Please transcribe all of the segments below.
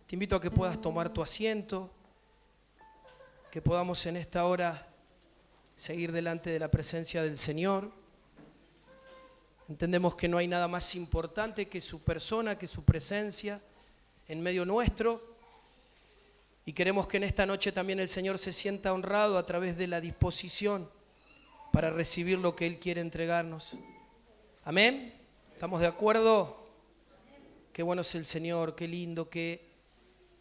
Te invito a que puedas tomar tu asiento, que podamos en esta hora seguir delante de la presencia del Señor. Entendemos que no hay nada más importante que su persona, que su presencia en medio nuestro. Y queremos que en esta noche también el Señor se sienta honrado a través de la disposición para recibir lo que Él quiere entregarnos. ¿Amén? ¿Estamos de acuerdo? Qué bueno es el Señor, qué lindo, qué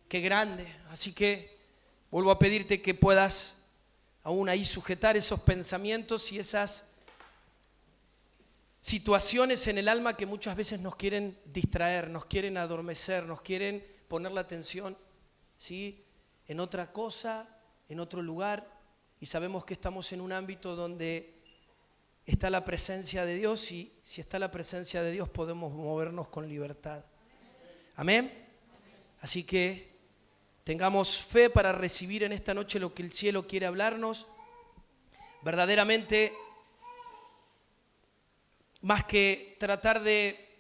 grande. Así que vuelvo a pedirte que puedas aún ahí sujetar esos pensamientos y esas situaciones en el alma que muchas veces nos quieren distraer, nos quieren adormecer, nos quieren poner la atención, ¿sí?, en otra cosa, en otro lugar, y sabemos que estamos en un ámbito donde está la presencia de Dios, y si está la presencia de Dios podemos movernos con libertad. ¿Amén? Así que tengamos fe para recibir en esta noche lo que el cielo quiere hablarnos. Verdaderamente, más que tratar de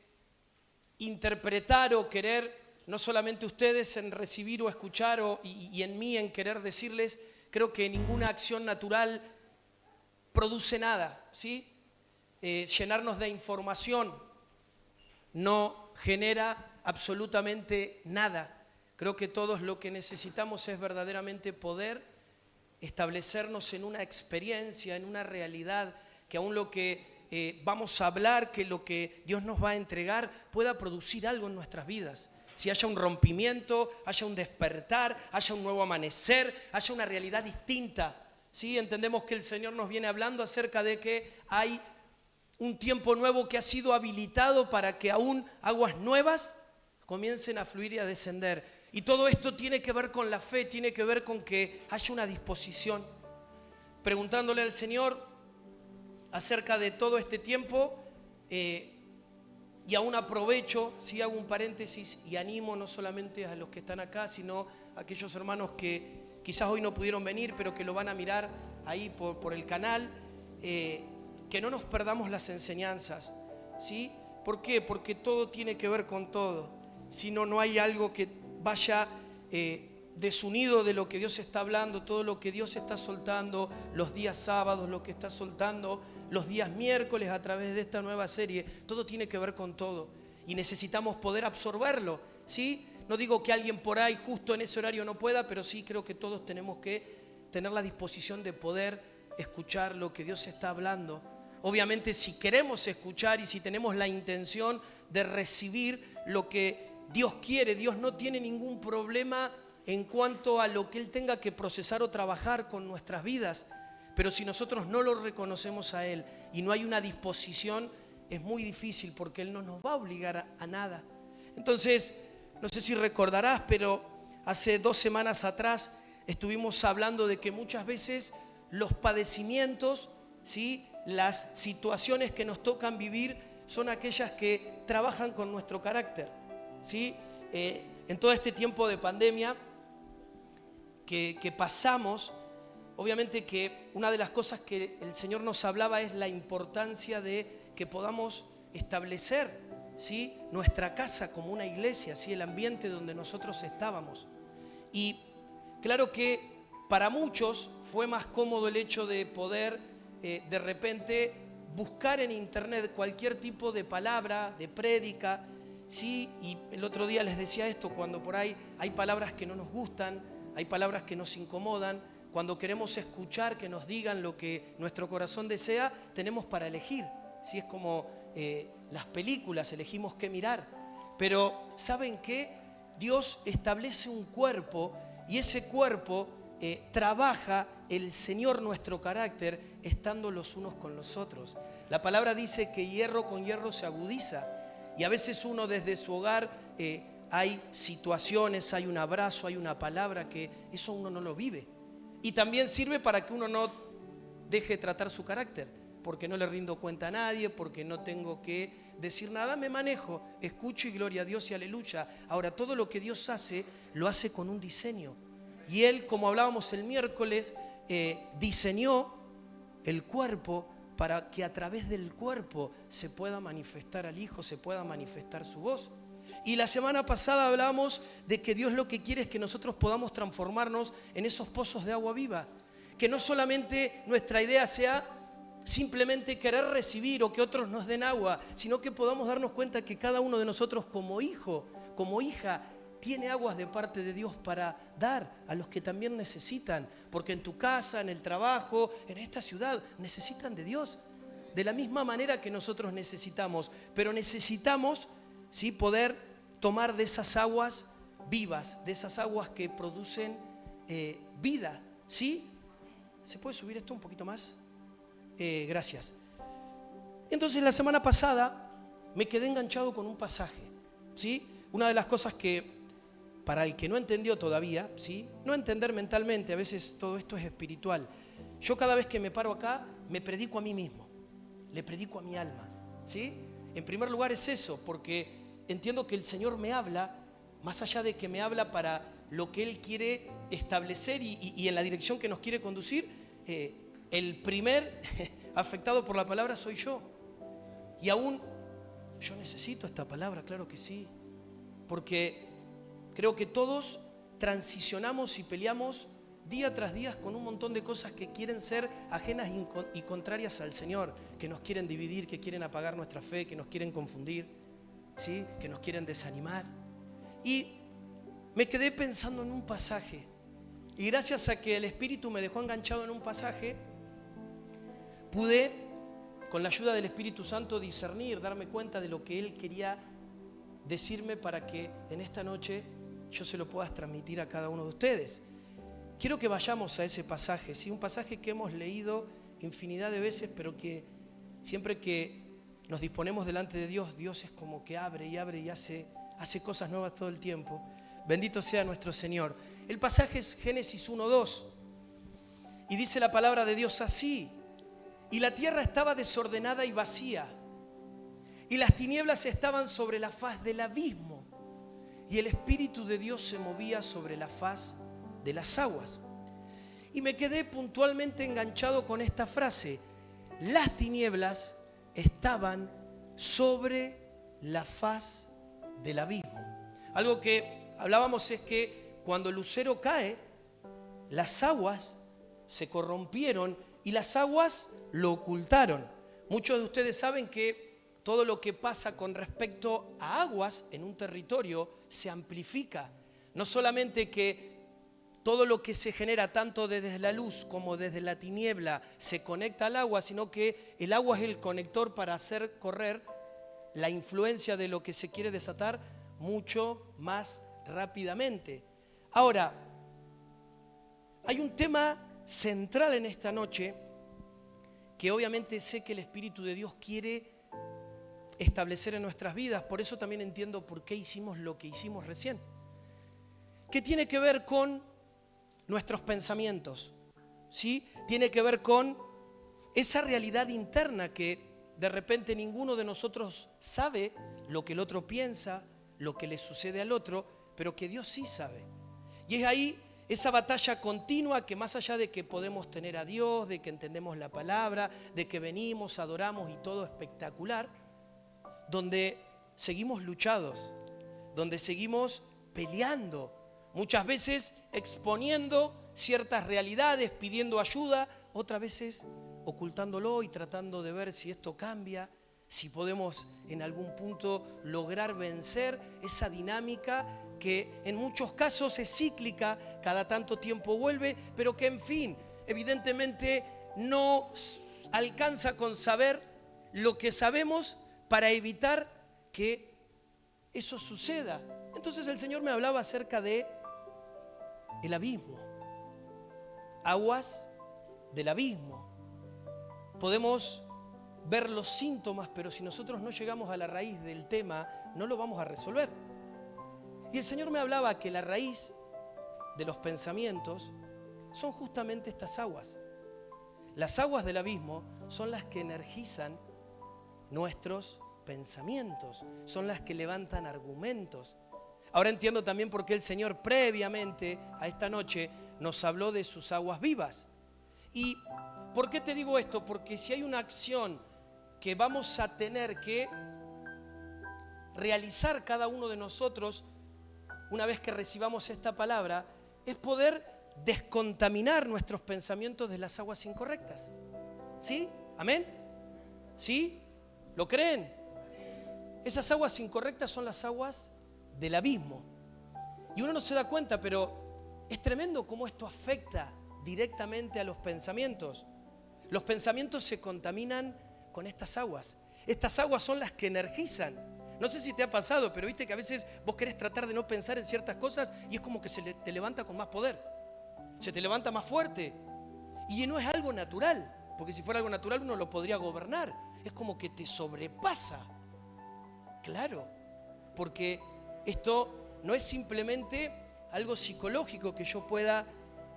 interpretar o querer, no solamente ustedes en recibir o escuchar y en mí en querer decirles, creo que ninguna acción natural produce nada, ¿sí? Llenarnos de información no genera absolutamente nada. Creo que todos lo que necesitamos es verdaderamente poder establecernos en una experiencia, en una realidad, que aún lo que vamos a hablar, que lo que Dios nos va a entregar pueda producir algo en nuestras vidas. Si haya un rompimiento, haya un despertar, haya un nuevo amanecer, haya una realidad distinta. ¿Sí? Entendemos que el Señor nos viene hablando acerca de que hay un tiempo nuevo que ha sido habilitado para que aún aguas nuevas comiencen a fluir y a descender. Y todo esto tiene que ver con la fe, tiene que ver con que haya una disposición. Preguntándole al Señor acerca de todo este tiempo, y aún aprovecho, si hago un paréntesis y animo no solamente a los que están acá, sino a aquellos hermanos que quizás hoy no pudieron venir, pero que lo van a mirar ahí por el canal, que no nos perdamos las enseñanzas, ¿sí? ¿Por qué? Porque todo tiene que ver con todo. Si no, no hay algo que vaya desunido de lo que Dios está hablando, todo lo que Dios está soltando los días sábados, lo que está soltando los días miércoles a través de esta nueva serie, todo tiene que ver con todo y necesitamos poder absorberlo, ¿sí? No digo que alguien por ahí justo en ese horario no pueda, pero sí creo que todos tenemos que tener la disposición de poder escuchar lo que Dios está hablando. Obviamente, si queremos escuchar y si tenemos la intención de recibir lo que Dios quiere, Dios no tiene ningún problema en cuanto a lo que Él tenga que procesar o trabajar con nuestras vidas. Pero si nosotros no lo reconocemos a Él y no hay una disposición, es muy difícil porque Él no nos va a obligar a nada. Entonces, no sé si recordarás, pero hace 2 semanas atrás estuvimos hablando de que muchas veces los padecimientos, ¿sí?, las situaciones que nos tocan vivir son aquellas que trabajan con nuestro carácter, ¿sí? En todo este tiempo de pandemia que pasamos, obviamente que una de las cosas que el Señor nos hablaba es la importancia de que podamos establecer, ¿sí?, nuestra casa como una iglesia, ¿sí?, el ambiente donde nosotros estábamos. Y claro que para muchos fue más cómodo el hecho de poder de repente buscar en internet cualquier tipo de palabra, de prédica, ¿sí? Y el otro día les decía esto, cuando por ahí hay palabras que no nos gustan, hay palabras que nos incomodan, cuando queremos escuchar que nos digan lo que nuestro corazón desea, tenemos para elegir, ¿sí? Es como las películas, elegimos qué mirar. Pero ¿saben qué? Dios establece un cuerpo y ese cuerpo trabaja el Señor nuestro carácter estando los unos con los otros. La palabra dice que hierro con hierro se agudiza y a veces uno desde su hogar hay situaciones, hay un abrazo, hay una palabra que eso uno no lo vive. Y también sirve para que uno no deje tratar su carácter, porque no le rindo cuenta a nadie, porque no tengo que decir nada, me manejo, escucho y gloria a Dios y aleluya. Ahora, todo lo que Dios hace, lo hace con un diseño. Y Él, como hablábamos el miércoles, diseñó el cuerpo para que a través del cuerpo se pueda manifestar al Hijo, se pueda manifestar su voz. Y la semana pasada hablamos de que Dios lo que quiere es que nosotros podamos transformarnos en esos pozos de agua viva. Que no solamente nuestra idea sea simplemente querer recibir o que otros nos den agua, sino que podamos darnos cuenta que cada uno de nosotros como hijo, como hija, tiene aguas de parte de Dios para dar a los que también necesitan. Porque en tu casa, en el trabajo, en esta ciudad, necesitan de Dios. De la misma manera que nosotros necesitamos. Pero necesitamos, ¿sí?, poder tomar de esas aguas vivas, de esas aguas que producen vida. ¿Sí? ¿Se puede subir esto un poquito más? Gracias. Entonces la semana pasada me quedé enganchado con un pasaje, ¿sí? Una de las cosas que, para el que no entendió todavía, ¿sí?, no entender mentalmente, a veces todo esto es espiritual. Yo cada vez que me paro acá, me predico a mí mismo, le predico a mi alma, ¿sí? En primer lugar es eso, porque entiendo que el Señor me habla, más allá de que me habla para lo que Él quiere establecer y en la dirección que nos quiere conducir. El primer afectado por la palabra soy yo. Y aún yo necesito esta palabra, claro que sí. Porque creo que todos transicionamos y peleamos día tras día con un montón de cosas que quieren ser ajenas y contrarias al Señor. Que nos quieren dividir, que quieren apagar nuestra fe, que nos quieren confundir, ¿sí?, que nos quieren desanimar. Y me quedé pensando en un pasaje. Y gracias a que el Espíritu me dejó enganchado en un pasaje, pude, con la ayuda del Espíritu Santo, discernir, darme cuenta de lo que Él quería decirme para que en esta noche yo se lo pueda transmitir a cada uno de ustedes. Quiero que vayamos a ese pasaje, ¿sí? Un pasaje que hemos leído infinidad de veces, pero que siempre que nos disponemos delante de Dios, Dios es como que abre y abre y hace cosas nuevas todo el tiempo. Bendito sea nuestro Señor. El pasaje es Génesis 1:2 y dice la palabra de Dios así: y la tierra estaba desordenada y vacía, y las tinieblas estaban sobre la faz del abismo, y el Espíritu de Dios se movía sobre la faz de las aguas. Y me quedé puntualmente enganchado con esta frase: las tinieblas estaban sobre la faz del abismo. Algo que hablábamos es que cuando el lucero cae, las aguas se corrompieron y las aguas lo ocultaron. Muchos de ustedes saben que todo lo que pasa con respecto a aguas en un territorio se amplifica. No solamente que todo lo que se genera tanto desde la luz como desde la tiniebla se conecta al agua, sino que el agua es el conector para hacer correr la influencia de lo que se quiere desatar mucho más rápidamente. Ahora, hay un tema central en esta noche que obviamente sé que el Espíritu de Dios quiere establecer en nuestras vidas. Por eso también entiendo por qué hicimos lo que hicimos recién, que tiene que ver con nuestros pensamientos, ¿sí? Tiene que ver con esa realidad interna que de repente ninguno de nosotros sabe lo que el otro piensa, lo que le sucede al otro, pero que Dios sí sabe. Y es ahí esa batalla continua que, más allá de que podemos tener a Dios, de que entendemos la palabra, de que venimos, adoramos y todo espectacular, donde seguimos luchados, donde seguimos peleando, muchas veces exponiendo ciertas realidades, pidiendo ayuda, otras veces ocultándolo y tratando de ver si esto cambia, si podemos en algún punto lograr vencer esa dinámica que en muchos casos es cíclica, cada tanto tiempo vuelve, pero que en fin, evidentemente no alcanza con saber lo que sabemos para evitar que eso suceda. Entonces el Señor me hablaba acerca de el abismo, aguas del abismo. Podemos ver los síntomas, pero si nosotros no llegamos a la raíz del tema, no lo vamos a resolver. Y el Señor me hablaba que la raíz de los pensamientos son justamente estas aguas. Las aguas del abismo son las que energizan nuestros pensamientos, son las que levantan argumentos. Ahora entiendo también por qué el Señor previamente a esta noche nos habló de sus aguas vivas. ¿Y por qué te digo esto? Porque si hay una acción que vamos a tener que realizar cada uno de nosotros, una vez que recibamos esta palabra, es poder descontaminar nuestros pensamientos de las aguas incorrectas. ¿Sí? ¿Amén? ¿Sí? ¿Lo creen? Esas aguas incorrectas son las aguas del abismo. Y uno no se da cuenta, pero es tremendo cómo esto afecta directamente a los pensamientos. Los pensamientos se contaminan con estas aguas. Estas aguas son las que energizan. No sé si te ha pasado, pero viste que a veces vos querés tratar de no pensar en ciertas cosas y es como que te levanta con más poder. Se te levanta más fuerte. Y no es algo natural, porque si fuera algo natural uno lo podría gobernar. Es como que te sobrepasa. Claro, porque esto no es simplemente algo psicológico que yo pueda,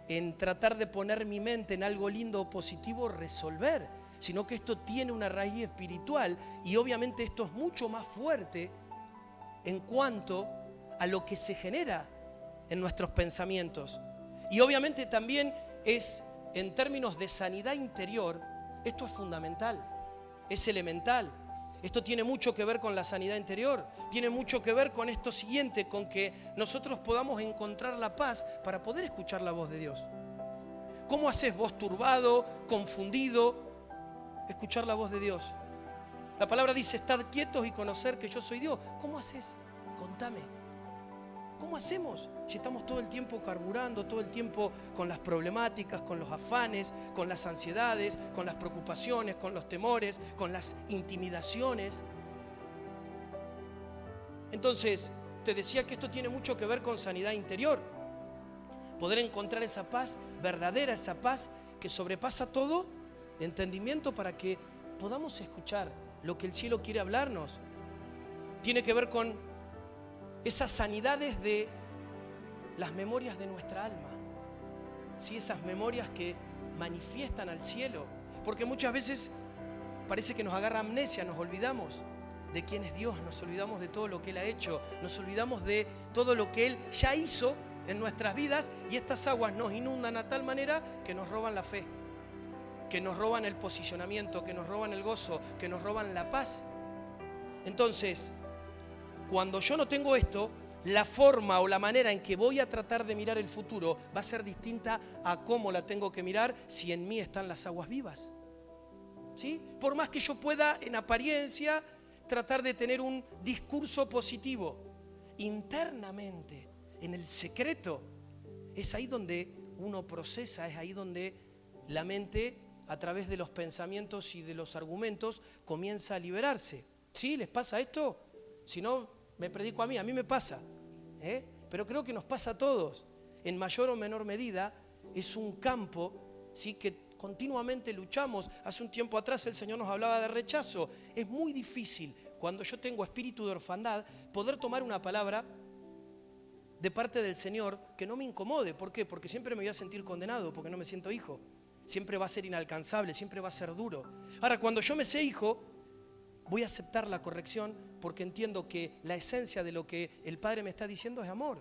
en tratar de poner mi mente en algo lindo o positivo, resolver, sino que esto tiene una raíz espiritual y obviamente esto es mucho más fuerte en cuanto a lo que se genera en nuestros pensamientos. Y obviamente también es, en términos de sanidad interior, esto es fundamental, es elemental. Esto tiene mucho que ver con la sanidad interior, tiene mucho que ver con esto siguiente, con que nosotros podamos encontrar la paz para poder escuchar la voz de Dios. ¿Cómo haces vos turbado, confundido, escuchar la voz de Dios? La palabra dice, estad quietos y conocer que yo soy Dios. ¿Cómo haces? Contame. ¿Cómo hacemos si estamos todo el tiempo carburando, todo el tiempo con las problemáticas, con los afanes, con las ansiedades, con las preocupaciones, con los temores, con las intimidaciones? Entonces, te decía que esto tiene mucho que ver con sanidad interior. Poder encontrar esa paz verdadera, esa paz que sobrepasa todo entendimiento para que podamos escuchar lo que el cielo quiere hablarnos. Tiene que ver con esas sanidades de las memorias de nuestra alma. ¿Sí? Esas memorias que manifiestan al cielo. Porque muchas veces parece que nos agarra amnesia, nos olvidamos de quién es Dios, nos olvidamos de todo lo que Él ha hecho, nos olvidamos de todo lo que Él ya hizo en nuestras vidas y estas aguas nos inundan a tal manera que nos roban la fe, que nos roban el posicionamiento, que nos roban el gozo, que nos roban la paz. Entonces, cuando yo no tengo esto, la forma o la manera en que voy a tratar de mirar el futuro va a ser distinta a cómo la tengo que mirar si en mí están las aguas vivas. ¿Sí? Por más que yo pueda, en apariencia, tratar de tener un discurso positivo, internamente, en el secreto, es ahí donde uno procesa, es ahí donde la mente, a través de los pensamientos y de los argumentos, comienza a liberarse. ¿Sí? ¿Les pasa esto? Si no, me predico a mí me pasa, pero creo que nos pasa a todos. En mayor o menor medida es un campo, ¿sí?, que continuamente luchamos. Hace un tiempo atrás el Señor nos hablaba de rechazo. Es muy difícil, cuando yo tengo espíritu de orfandad, poder tomar una palabra de parte del Señor que no me incomode. ¿Por qué? Porque siempre me voy a sentir condenado, porque no me siento hijo. Siempre va a ser inalcanzable, siempre va a ser duro. Ahora, cuando yo me sé hijo, voy a aceptar la corrección porque entiendo que la esencia de lo que el Padre me está diciendo es amor.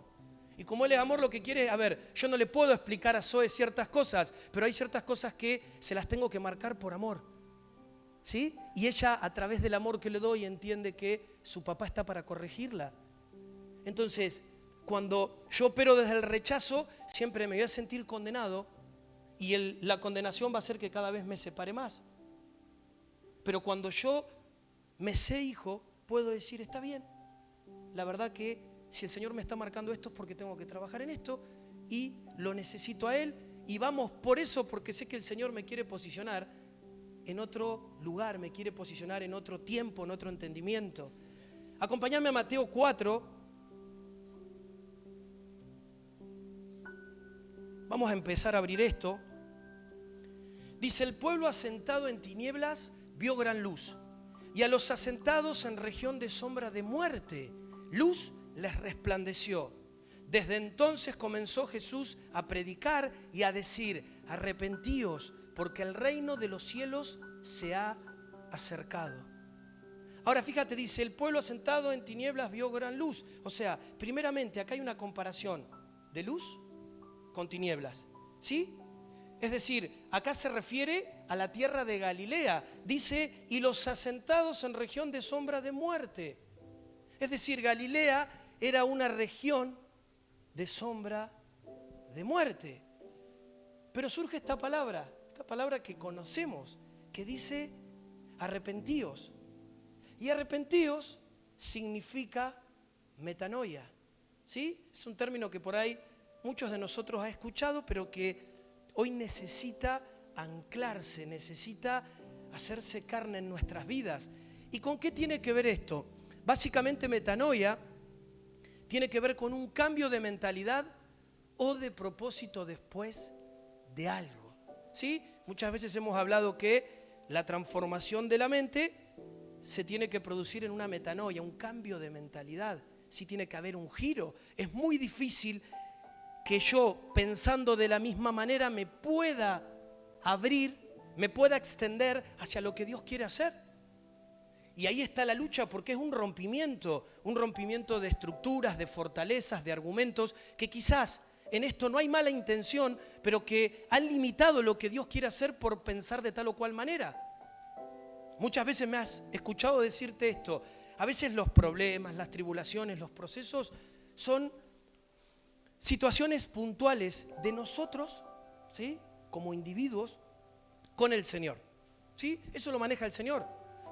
Y como Él es amor, lo que quiere es, a ver, yo no le puedo explicar a Zoe ciertas cosas, pero hay ciertas cosas que se las tengo que marcar por amor. ¿Sí? Y ella, a través del amor que le doy, entiende que su papá está para corregirla. Entonces, cuando yo opero desde el rechazo, siempre me voy a sentir condenado y la condenación va a hacer que cada vez me separe más. Pero cuando yo me sé hijo, puedo decir, está bien, la verdad que si el Señor me está marcando esto es porque tengo que trabajar en esto y lo necesito a Él y vamos por eso, porque sé que el Señor me quiere posicionar en otro lugar, me quiere posicionar en otro tiempo, en otro entendimiento. Acompáñame a Mateo 4. Vamos a empezar a abrir esto. Dice, el pueblo asentado en tinieblas vio gran luz. Y a los asentados en región de sombra de muerte, luz les resplandeció. Desde entonces comenzó Jesús a predicar y a decir, arrepentíos, porque el reino de los cielos se ha acercado. Ahora fíjate, dice, el pueblo asentado en tinieblas vio gran luz. O sea, primeramente acá hay una comparación de luz con tinieblas, ¿sí? Es decir, acá se refiere a la tierra de Galilea. Dice, y los asentados en región de sombra de muerte. Es decir, Galilea era una región de sombra de muerte. Pero surge esta palabra que conocemos, que dice arrepentíos. Y arrepentíos significa metanoia. ¿Sí? Es un término que por ahí muchos de nosotros han escuchado, pero que hoy necesita anclarse, necesita hacerse carne en nuestras vidas. ¿Y con qué tiene que ver esto? Básicamente metanoia tiene que ver con un cambio de mentalidad o de propósito después de algo. ¿Sí? Muchas veces hemos hablado que la transformación de la mente se tiene que producir en una metanoia, un cambio de mentalidad. Sí tiene que haber un giro. Es muy difícil que yo, pensando de la misma manera, me pueda abrir, me pueda extender hacia lo que Dios quiere hacer. Y ahí está la lucha, porque es un rompimiento de estructuras, de fortalezas, de argumentos, que quizás en esto no hay mala intención, pero que han limitado lo que Dios quiere hacer por pensar de tal o cual manera. Muchas veces me has escuchado decirte esto. A veces los problemas, las tribulaciones, los procesos son situaciones puntuales de nosotros, ¿sí?, como individuos, con el Señor. ¿Sí? Eso lo maneja el Señor.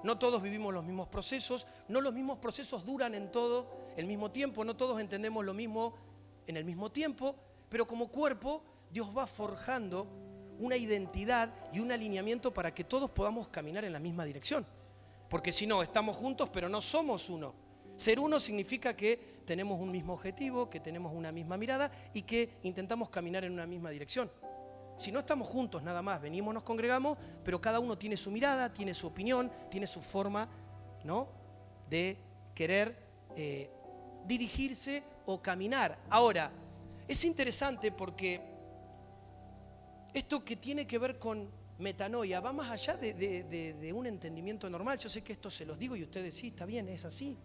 No todos vivimos los mismos procesos, no los mismos procesos duran en todo el mismo tiempo, no todos entendemos lo mismo en el mismo tiempo, pero como cuerpo Dios va forjando una identidad y un alineamiento para que todos podamos caminar en la misma dirección. Porque si no, estamos juntos pero no somos uno. Ser uno significa que tenemos un mismo objetivo, que tenemos una misma mirada y que intentamos caminar en una misma dirección. Si no estamos juntos nada más, venimos, nos congregamos, pero cada uno tiene su mirada, tiene su opinión, tiene su forma, ¿no?, de querer dirigirse o caminar. Ahora, es interesante porque esto que tiene que ver con metanoia va más allá de un entendimiento normal. Yo sé que esto se los digo y ustedes sí, está bien, es así.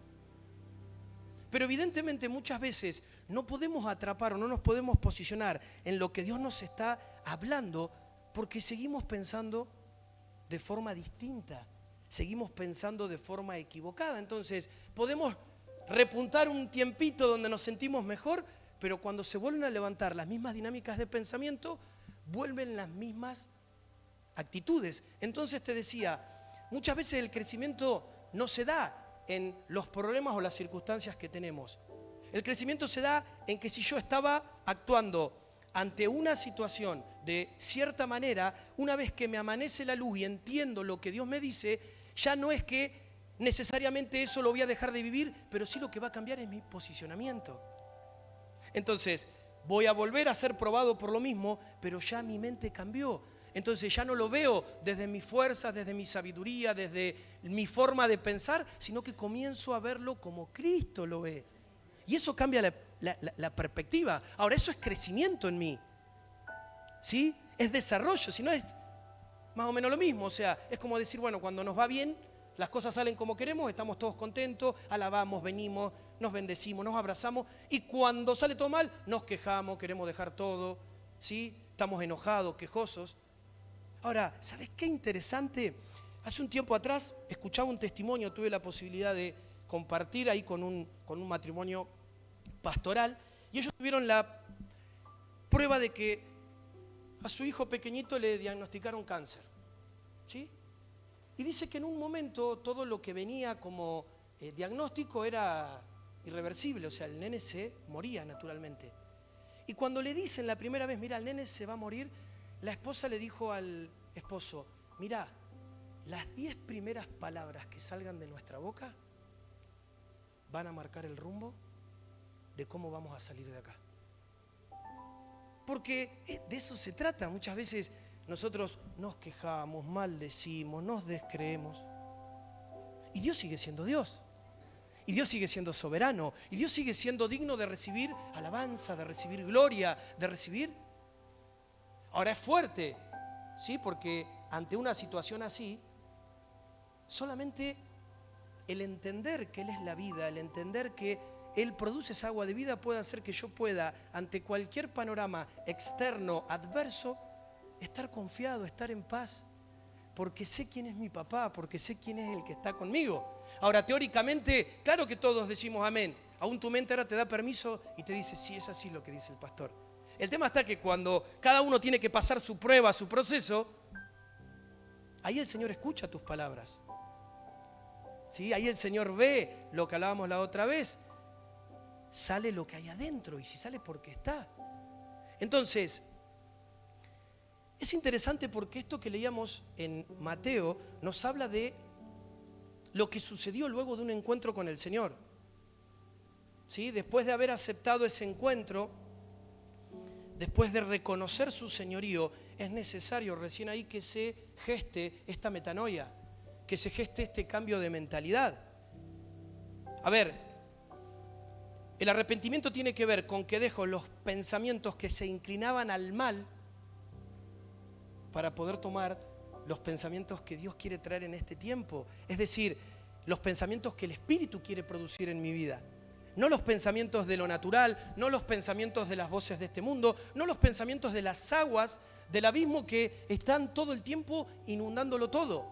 Pero evidentemente muchas veces no podemos atrapar o no nos podemos posicionar en lo que Dios nos está hablando porque seguimos pensando de forma distinta, seguimos pensando de forma equivocada. Entonces podemos repuntar un tiempito donde nos sentimos mejor, pero cuando se vuelven a levantar las mismas dinámicas de pensamiento, vuelven las mismas actitudes. Entonces te decía, muchas veces el crecimiento no se da en los problemas o las circunstancias que tenemos. El crecimiento se da en que si yo estaba actuando ante una situación de cierta manera, una vez que me amanece la luz y entiendo lo que Dios me dice, ya no es que necesariamente eso lo voy a dejar de vivir, pero sí lo que va a cambiar es mi posicionamiento. Entonces, voy a volver a ser probado por lo mismo, pero ya mi mente cambió. Entonces ya no lo veo desde mi fuerza, desde mi sabiduría, desde mi forma de pensar, sino que comienzo a verlo como Cristo lo ve. Y eso cambia la perspectiva. Ahora, eso es crecimiento en mí. ¿Sí? Es desarrollo, si no es más o menos lo mismo. O sea, es como decir, bueno, cuando nos va bien, las cosas salen como queremos, estamos todos contentos, alabamos, venimos, nos bendecimos, nos abrazamos. Y cuando sale todo mal, nos quejamos, queremos dejar todo, ¿sí? Estamos enojados, quejosos. Ahora, ¿sabes qué interesante? Hace un tiempo atrás escuchaba un testimonio, tuve la posibilidad de compartir ahí con un matrimonio pastoral, y ellos tuvieron la prueba de que a su hijo pequeñito le diagnosticaron cáncer, ¿sí? Y dice que en un momento todo lo que venía como diagnóstico era irreversible, o sea, el nene se moría naturalmente. Y cuando le dicen la primera vez, mira, el nene se va a morir, la esposa le dijo al esposo, mira, las 10 primeras palabras que salgan de nuestra boca van a marcar el rumbo de cómo vamos a salir de acá. Porque de eso se trata. Muchas veces nosotros nos quejamos, maldecimos, nos descreemos. Y Dios sigue siendo Dios. Y Dios sigue siendo soberano. Y Dios sigue siendo digno de recibir alabanza, de recibir gloria, de recibir. Ahora es fuerte, ¿sí? Porque ante una situación así, solamente el entender que Él es la vida, el entender que Él produce esa agua de vida puede hacer que yo pueda, ante cualquier panorama externo adverso, estar confiado, estar en paz, porque sé quién es mi papá, porque sé quién es el que está conmigo. Ahora, teóricamente, claro que todos decimos amén. Aún tu mente ahora te da permiso y te dice, sí, es así lo que dice el pastor. El tema está que cuando cada uno tiene que pasar su prueba, su proceso, ahí el Señor escucha tus palabras. ¿Sí? Ahí el Señor ve lo que hablábamos la otra vez. Sale lo que hay adentro, y si sale porque está. Entonces, es interesante porque esto que leíamos en Mateo nos habla de lo que sucedió luego de un encuentro con el Señor. ¿Sí? Después de haber aceptado ese encuentro, después de reconocer su señorío, es necesario recién ahí que se geste esta metanoia, que se geste este cambio de mentalidad. A ver, el arrepentimiento tiene que ver con que dejo los pensamientos que se inclinaban al mal para poder tomar los pensamientos que Dios quiere traer en este tiempo. Es decir, los pensamientos que el Espíritu quiere producir en mi vida. No los pensamientos de lo natural, no los pensamientos de las voces de este mundo, no los pensamientos de las aguas del abismo que están todo el tiempo inundándolo todo.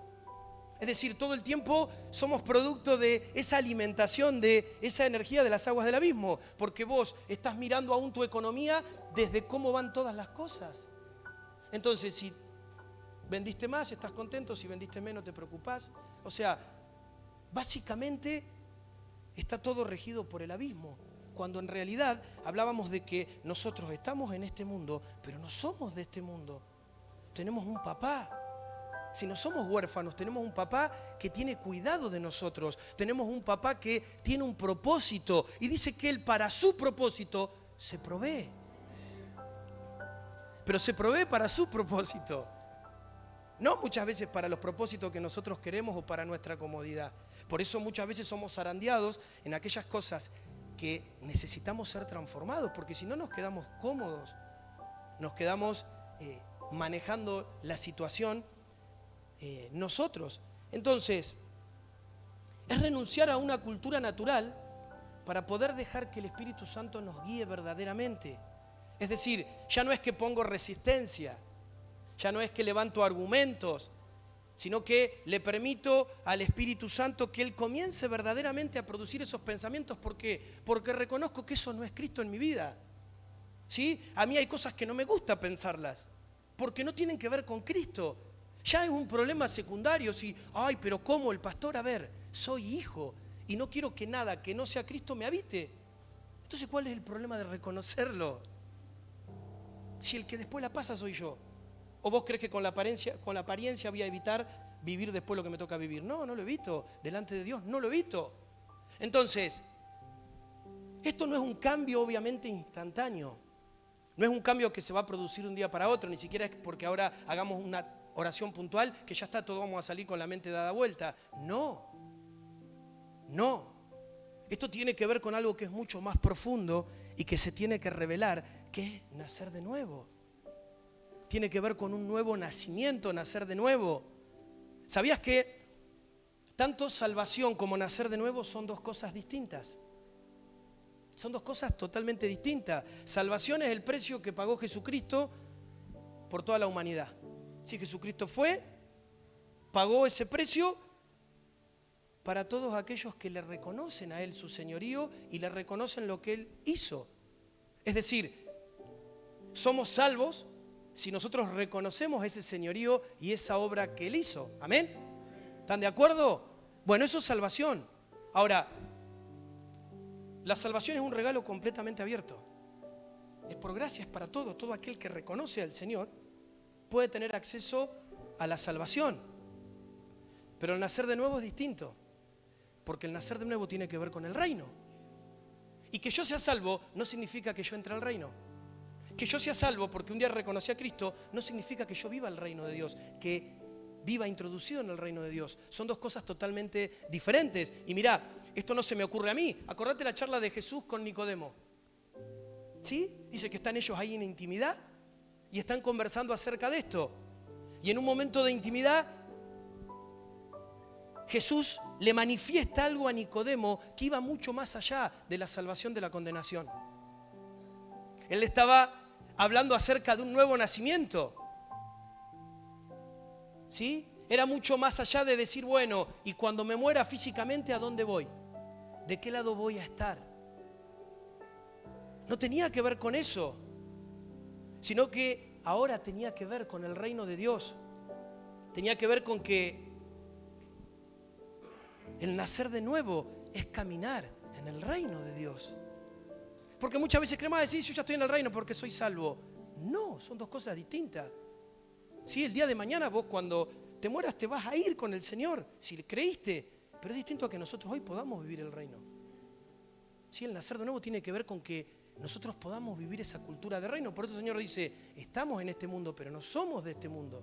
Es decir, todo el tiempo somos producto de esa alimentación, de esa energía de las aguas del abismo, porque vos estás mirando aún tu economía desde cómo van todas las cosas. Entonces, si vendiste más, estás contento, si vendiste menos, te preocupás. O sea, básicamente está todo regido por el abismo, cuando en realidad hablábamos de que nosotros estamos en este mundo, pero no somos de este mundo. Tenemos un papá. Si no somos huérfanos, tenemos un papá que tiene cuidado de nosotros. Tenemos un papá que tiene un propósito y dice que él para su propósito se provee. Pero se provee para su propósito. No muchas veces para los propósitos que nosotros queremos o para nuestra comodidad. Por eso muchas veces somos zarandeados en aquellas cosas que necesitamos ser transformados, porque si no nos quedamos cómodos, nos quedamos manejando la situación nosotros. Entonces, es renunciar a una cultura natural para poder dejar que el Espíritu Santo nos guíe verdaderamente. Es decir, ya no es que pongo resistencia, ya no es que levanto argumentos, sino que le permito al Espíritu Santo que Él comience verdaderamente a producir esos pensamientos. ¿Por qué? Porque reconozco que eso no es Cristo en mi vida. ¿Sí? A mí hay cosas que no me gusta pensarlas, porque no tienen que ver con Cristo. Ya es un problema secundario. Si, ay, pero ¿cómo el pastor? A ver, soy hijo y no quiero que nada que no sea Cristo me habite. Entonces, ¿cuál es el problema de reconocerlo? Si el que después la pasa soy yo. ¿O vos crees que con la apariencia voy a evitar vivir después lo que me toca vivir? No, no lo evito. Delante de Dios no lo evito. Entonces, esto no es un cambio obviamente instantáneo. No es un cambio que se va a producir un día para otro. Ni siquiera es porque ahora hagamos una oración puntual que ya está, todo vamos a salir con la mente dada vuelta. No. No. Esto tiene que ver con algo que es mucho más profundo y que se tiene que revelar, que es nacer de nuevo. Tiene que ver con un nuevo nacimiento, nacer de nuevo. ¿Sabías que tanto salvación como nacer de nuevo son dos cosas distintas? Son dos cosas totalmente distintas. Salvación es el precio que pagó Jesucristo por toda la humanidad. Si Jesucristo fue, pagó ese precio para todos aquellos que le reconocen a Él su señorío y le reconocen lo que Él hizo. Es decir, somos salvos si nosotros reconocemos ese señorío y esa obra que Él hizo. ¿Amén? ¿Están de acuerdo? Bueno, eso es salvación. Ahora, la salvación es un regalo completamente abierto. Es por gracia, es para todo. Todo aquel que reconoce al Señor puede tener acceso a la salvación. Pero el nacer de nuevo es distinto, porque el nacer de nuevo tiene que ver con el reino. Y que yo sea salvo no significa que yo entre al reino. Que yo sea salvo porque un día reconocí a Cristo no significa que yo viva el reino de Dios, que viva introducido en el reino de Dios. Son dos cosas totalmente diferentes. Y mirá, esto no se me ocurre a mí. Acordate la charla de Jesús con Nicodemo. ¿Sí? Dice que están ellos ahí en intimidad y están conversando acerca de esto. Y en un momento de intimidad, Jesús le manifiesta algo a Nicodemo que iba mucho más allá de la salvación de la condenación. Él estaba hablando acerca de un nuevo nacimiento. ¿Sí? Era mucho más allá de decir, bueno, y cuando me muera físicamente, ¿a dónde voy? ¿De qué lado voy a estar? No tenía que ver con eso, sino que ahora tenía que ver con el reino de Dios. Tenía que ver con que el nacer de nuevo es caminar en el reino de Dios. Porque muchas veces creemos decir, yo ya estoy en el reino porque soy salvo. No, son dos cosas distintas. Sí, el día de mañana vos cuando te mueras te vas a ir con el Señor, si creíste, pero es distinto a que nosotros hoy podamos vivir el reino. Sí, el nacer de nuevo tiene que ver con que nosotros podamos vivir esa cultura de reino. Por eso el Señor dice, estamos en este mundo, pero no somos de este mundo.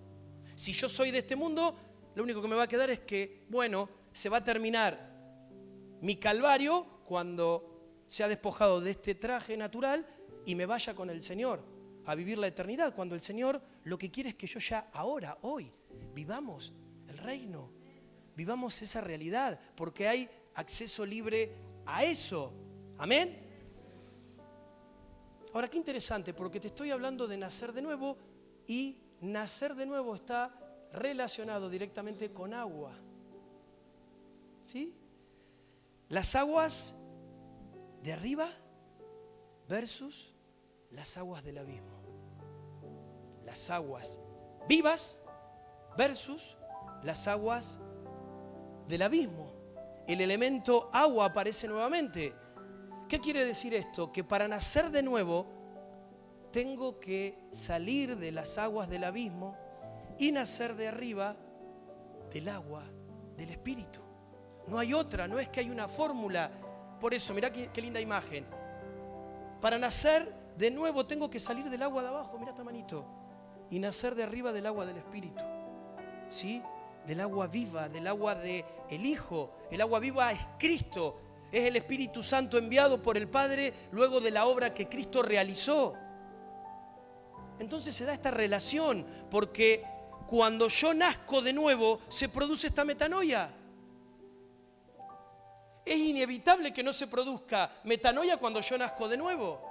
Si yo soy de este mundo, lo único que me va a quedar es que, bueno, se va a terminar mi calvario cuando sea despojado de este traje natural y me vaya con el Señor a vivir la eternidad, cuando el Señor lo que quiere es que yo ya ahora, hoy, vivamos el reino, vivamos esa realidad, porque hay acceso libre a eso. Amén. Ahora, qué interesante, porque te estoy hablando de nacer de nuevo y nacer de nuevo está relacionado directamente con agua. ¿Sí? Las aguas de arriba versus las aguas del abismo. Las aguas vivas versus las aguas del abismo. El elemento agua aparece nuevamente. ¿Qué quiere decir esto? Que para nacer de nuevo tengo que salir de las aguas del abismo y nacer de arriba del agua del Espíritu. No hay otra, no es que hay una fórmula. Por eso, mirá qué linda imagen. Para nacer de nuevo tengo que salir del agua de abajo, mirá esta manito, y nacer de arriba del agua del Espíritu. ¿Sí? Del agua viva, del agua del Hijo. El agua viva es Cristo, es el Espíritu Santo enviado por el Padre luego de la obra que Cristo realizó. Entonces se da esta relación, porque cuando yo nazco de nuevo se produce esta metanoia. Es inevitable que no se produzca metanoia cuando yo nazco de nuevo.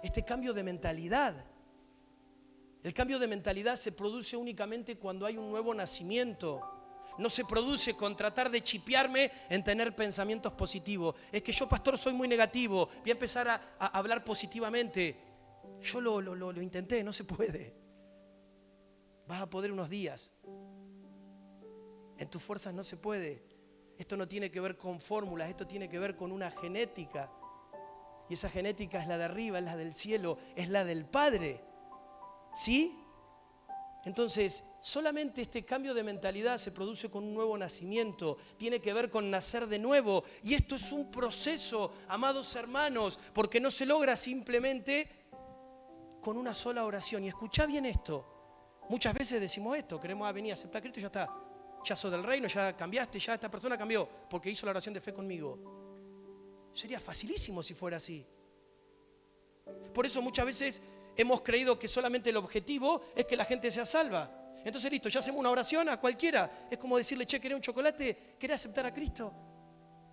Este cambio de mentalidad. El cambio de mentalidad se produce únicamente cuando hay un nuevo nacimiento. No se produce con tratar de chipearme en tener pensamientos positivos. Es que yo, pastor, soy muy negativo. Voy a empezar a hablar positivamente. Yo lo intenté, no se puede. Vas a poder unos días. En tus fuerzas no se puede. Esto no tiene que ver con fórmulas, esto tiene que ver con una genética. Y esa genética es la de arriba, es la del cielo, es la del Padre. ¿Sí? Entonces, solamente este cambio de mentalidad se produce con un nuevo nacimiento. Tiene que ver con nacer de nuevo. Y esto es un proceso, amados hermanos, porque no se logra simplemente con una sola oración. Y escuchá bien esto. Muchas veces decimos esto, queremos venir a aceptar a Cristo y ya está. Ya sos del reino, ya cambiaste, ya esta persona cambió porque hizo la oración de fe conmigo. Sería facilísimo si fuera así. Por eso muchas veces hemos creído que solamente el objetivo es que la gente sea salva. Entonces listo, ya hacemos una oración a cualquiera. Es como decirle, che, ¿querés un chocolate? ¿Querés aceptar a Cristo?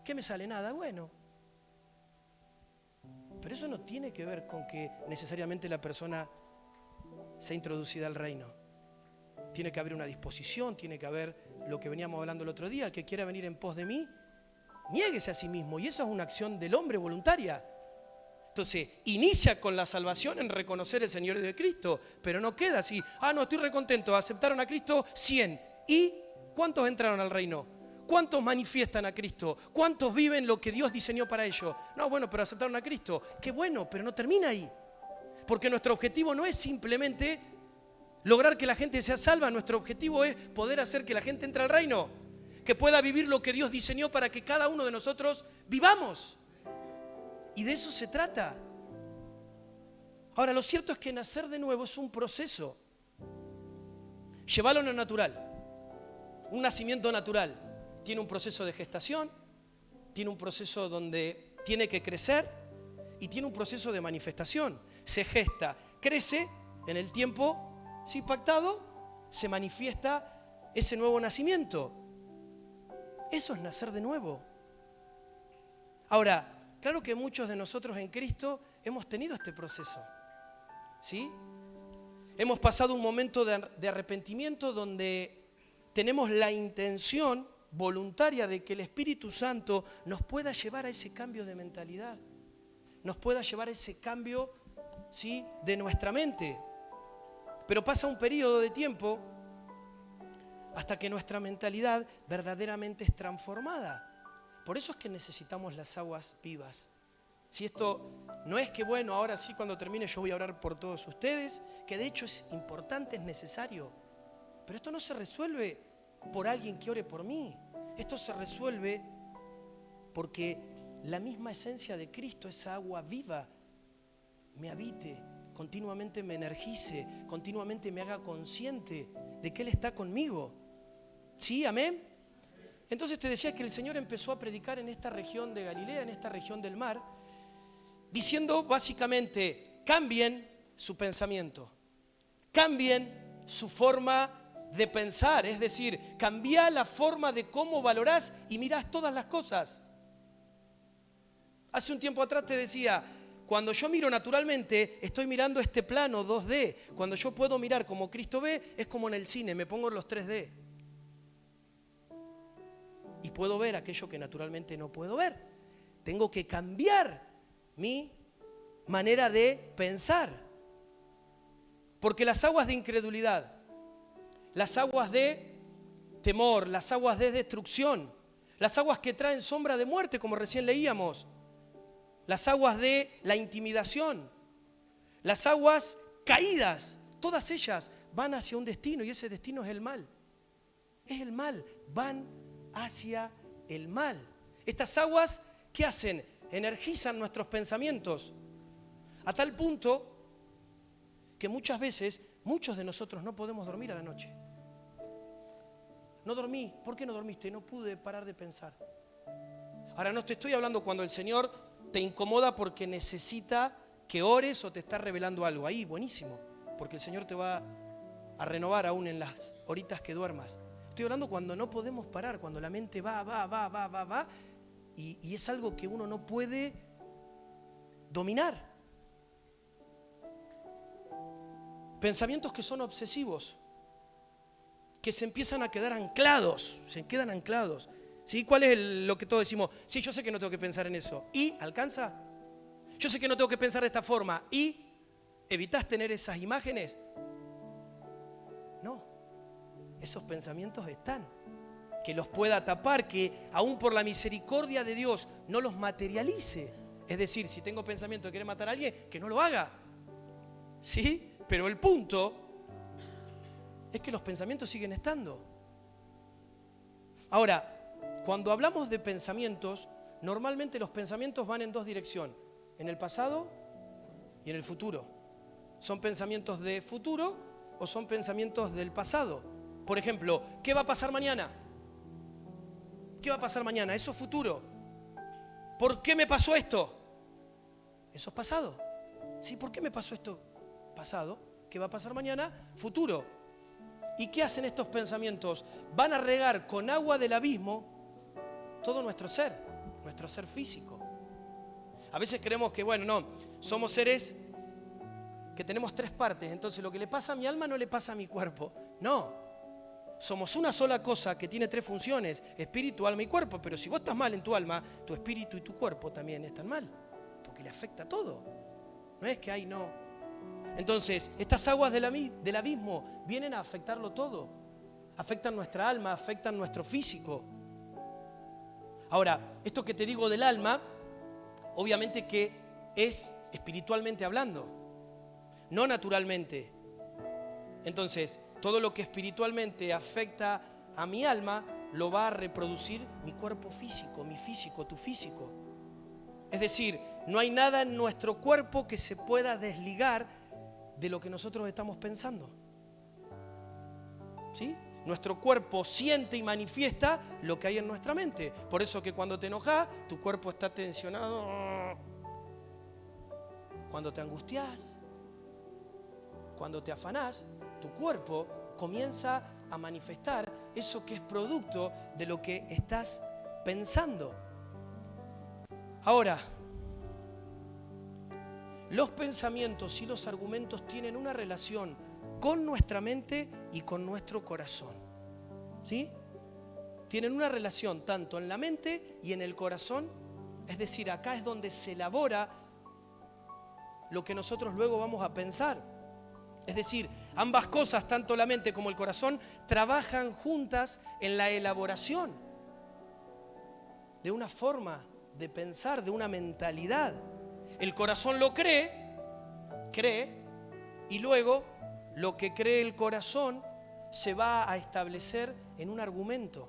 ¿Qué me sale? Nada, bueno. Pero eso no tiene que ver con que necesariamente la persona sea introducida al reino. Tiene que haber una disposición, tiene que haber lo que veníamos hablando el otro día. El que quiera venir en pos de mí, niéguese a sí mismo. Y eso es una acción del hombre voluntaria. Entonces, inicia con la salvación en reconocer el señorío de Cristo, pero no queda así. No, estoy recontento, aceptaron a Cristo 100. ¿Y cuántos entraron al reino? ¿Cuántos manifiestan a Cristo? ¿Cuántos viven lo que Dios diseñó para ellos? No, bueno, pero aceptaron a Cristo. Qué bueno, pero no termina ahí. Porque nuestro objetivo no es simplemente lograr que la gente sea salva. Nuestro objetivo es poder hacer que la gente entre al reino, que pueda vivir lo que Dios diseñó para que cada uno de nosotros vivamos. Y de eso se trata. Ahora, lo cierto es que nacer de nuevo es un proceso. Llevarlo a lo natural. Un nacimiento natural tiene un proceso de gestación, tiene un proceso donde tiene que crecer y tiene un proceso de manifestación. Se gesta, crece en el tiempo, sí, pactado, se manifiesta ese nuevo nacimiento. Eso es nacer de nuevo. Ahora, claro que muchos de nosotros en Cristo hemos tenido este proceso, ¿sí? Hemos pasado un momento de arrepentimiento donde tenemos la intención voluntaria de que el Espíritu Santo nos pueda llevar a ese cambio de mentalidad, nos pueda llevar a ese cambio, ¿sí?, de nuestra mente. Pero pasa un periodo de tiempo hasta que nuestra mentalidad verdaderamente es transformada. Por eso es que necesitamos las aguas vivas. Si esto no es que, bueno, ahora sí, cuando termine yo voy a orar por todos ustedes, que de hecho es importante, es necesario. Pero esto no se resuelve por alguien que ore por mí. Esto se resuelve porque la misma esencia de Cristo, esa agua viva, me habite, continuamente me energice, continuamente me haga consciente de que Él está conmigo. ¿Sí? ¿Amén? Entonces te decía que el Señor empezó a predicar en esta región de Galilea, en esta región del mar, diciendo básicamente, cambien su pensamiento, cambien su forma de pensar, es decir, cambia la forma de cómo valorás y mirás todas las cosas. Hace un tiempo atrás te decía, cuando yo miro naturalmente, estoy mirando este plano 2D. Cuando yo puedo mirar como Cristo ve, es como en el cine, me pongo los 3D. Y puedo ver aquello que naturalmente no puedo ver. Tengo que cambiar mi manera de pensar. Porque las aguas de incredulidad, las aguas de temor, las aguas de destrucción, las aguas que traen sombra de muerte, como recién leíamos, las aguas de la intimidación, las aguas caídas, todas ellas van hacia un destino y ese destino es el mal. Es el mal, van hacia el mal. Estas aguas, ¿qué hacen? Energizan nuestros pensamientos a tal punto que muchas veces, muchos de nosotros no podemos dormir a la noche. No dormí. ¿Por qué no dormiste? No pude parar de pensar. Ahora no te estoy hablando cuando el Señor te incomoda porque necesita que ores o te está revelando algo. Ahí, buenísimo, porque el Señor te va a renovar aún en las horitas que duermas. Estoy hablando cuando no podemos parar, cuando la mente va y es algo que uno no puede dominar. Pensamientos que son obsesivos, que se empiezan a quedar anclados, se quedan anclados. ¿Sí? ¿Cuál es lo que todos decimos? Sí, yo sé que no tengo que pensar en eso. ¿Y alcanza? Yo sé que no tengo que pensar de esta forma. ¿Y evitas tener esas imágenes? No. Esos pensamientos están. Que los pueda tapar, que aún por la misericordia de Dios no los materialice. Es decir, si tengo pensamiento de querer matar a alguien, que no lo haga. ¿Sí? Pero el punto es que los pensamientos siguen estando. Ahora, cuando hablamos de pensamientos, normalmente los pensamientos van en dos direcciones, en el pasado y en el futuro. ¿Son pensamientos de futuro o son pensamientos del pasado? Por ejemplo, ¿qué va a pasar mañana? ¿Qué va a pasar mañana? Eso es futuro. ¿Por qué me pasó esto? Eso es pasado. ¿Sí? ¿Por qué me pasó esto? Pasado. ¿Qué va a pasar mañana? Futuro. ¿Y qué hacen estos pensamientos? Van a regar con agua del abismo todo nuestro ser físico. A veces creemos que, bueno, no, somos seres que tenemos tres partes, entonces lo que le pasa a mi alma no le pasa a mi cuerpo. No, somos una sola cosa que tiene tres funciones, espíritu, alma y cuerpo, pero si vos estás mal en tu alma, tu espíritu y tu cuerpo también están mal, porque le afecta a todo. No es que hay, no. Entonces, estas aguas del abismo vienen a afectarlo todo. Afectan nuestra alma, afectan nuestro físico. Ahora, esto que te digo del alma, obviamente que es espiritualmente hablando, no naturalmente. Entonces, todo lo que espiritualmente afecta a mi alma, lo va a reproducir mi cuerpo físico, mi físico, tu físico. Es decir, no hay nada en nuestro cuerpo que se pueda desligar de lo que nosotros estamos pensando. ¿Sí? Nuestro cuerpo siente y manifiesta lo que hay en nuestra mente. Por eso que cuando te enojas, tu cuerpo está tensionado. Cuando te angustias, cuando te afanás, tu cuerpo comienza a manifestar eso que es producto de lo que estás pensando. Ahora, los pensamientos y los argumentos tienen una relación con nuestra mente y con nuestro corazón. ¿Sí? Tienen una relación tanto en la mente y en el corazón. Es decir, acá es donde se elabora lo que nosotros luego vamos a pensar. Es decir, ambas cosas, tanto la mente como el corazón, trabajan juntas en la elaboración de una forma de pensar, de una mentalidad. El corazón lo cree, y luego lo que cree el corazón se va a establecer en un argumento.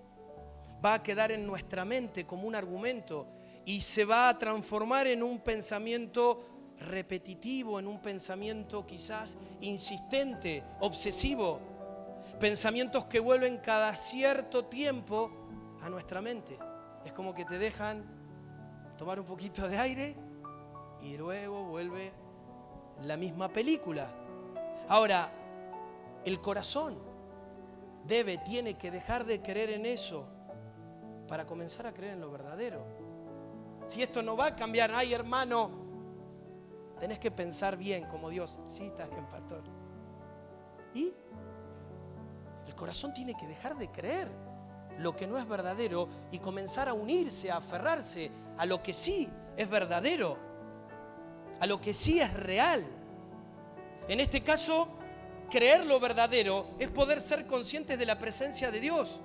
Va a quedar en nuestra mente como un argumento y se va a transformar en un pensamiento repetitivo, en un pensamiento quizás insistente, obsesivo. Pensamientos que vuelven cada cierto tiempo a nuestra mente. Es como que te dejan tomar un poquito de aire y luego vuelve la misma película. Ahora, el corazón tiene que dejar de creer en eso para comenzar a creer en lo verdadero. Si esto no va a cambiar, ay hermano, tenés que pensar bien como Dios. Sí, está bien, pastor. Y el corazón tiene que dejar de creer lo que no es verdadero y comenzar a unirse, a aferrarse a lo que sí es verdadero, a lo que sí es real. En este caso, creer lo verdadero es poder ser conscientes de la presencia de Dios.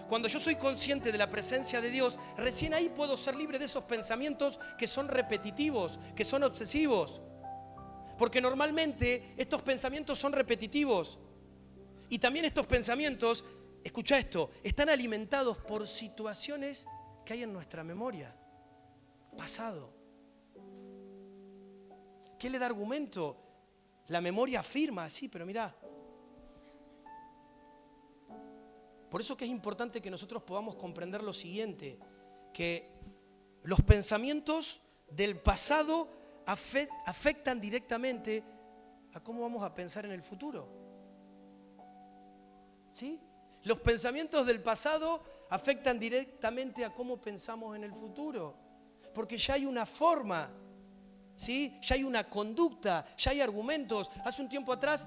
Cuando yo soy consciente de la presencia de Dios, recién ahí puedo ser libre de esos pensamientos que son repetitivos, que son obsesivos. Porque normalmente estos pensamientos son repetitivos. Y también estos pensamientos, escucha esto, están alimentados por situaciones que hay en nuestra memoria. Pasado. ¿Qué le da argumento? La memoria afirma, sí, pero mirá. Por eso que es importante que nosotros podamos comprender lo siguiente, que los pensamientos del pasado afectan directamente a cómo vamos a pensar en el futuro. ¿Sí? Los pensamientos del pasado afectan directamente a cómo pensamos en el futuro, porque ya hay una forma, ¿sí? Ya hay una conducta, ya hay argumentos. Hace un tiempo atrás,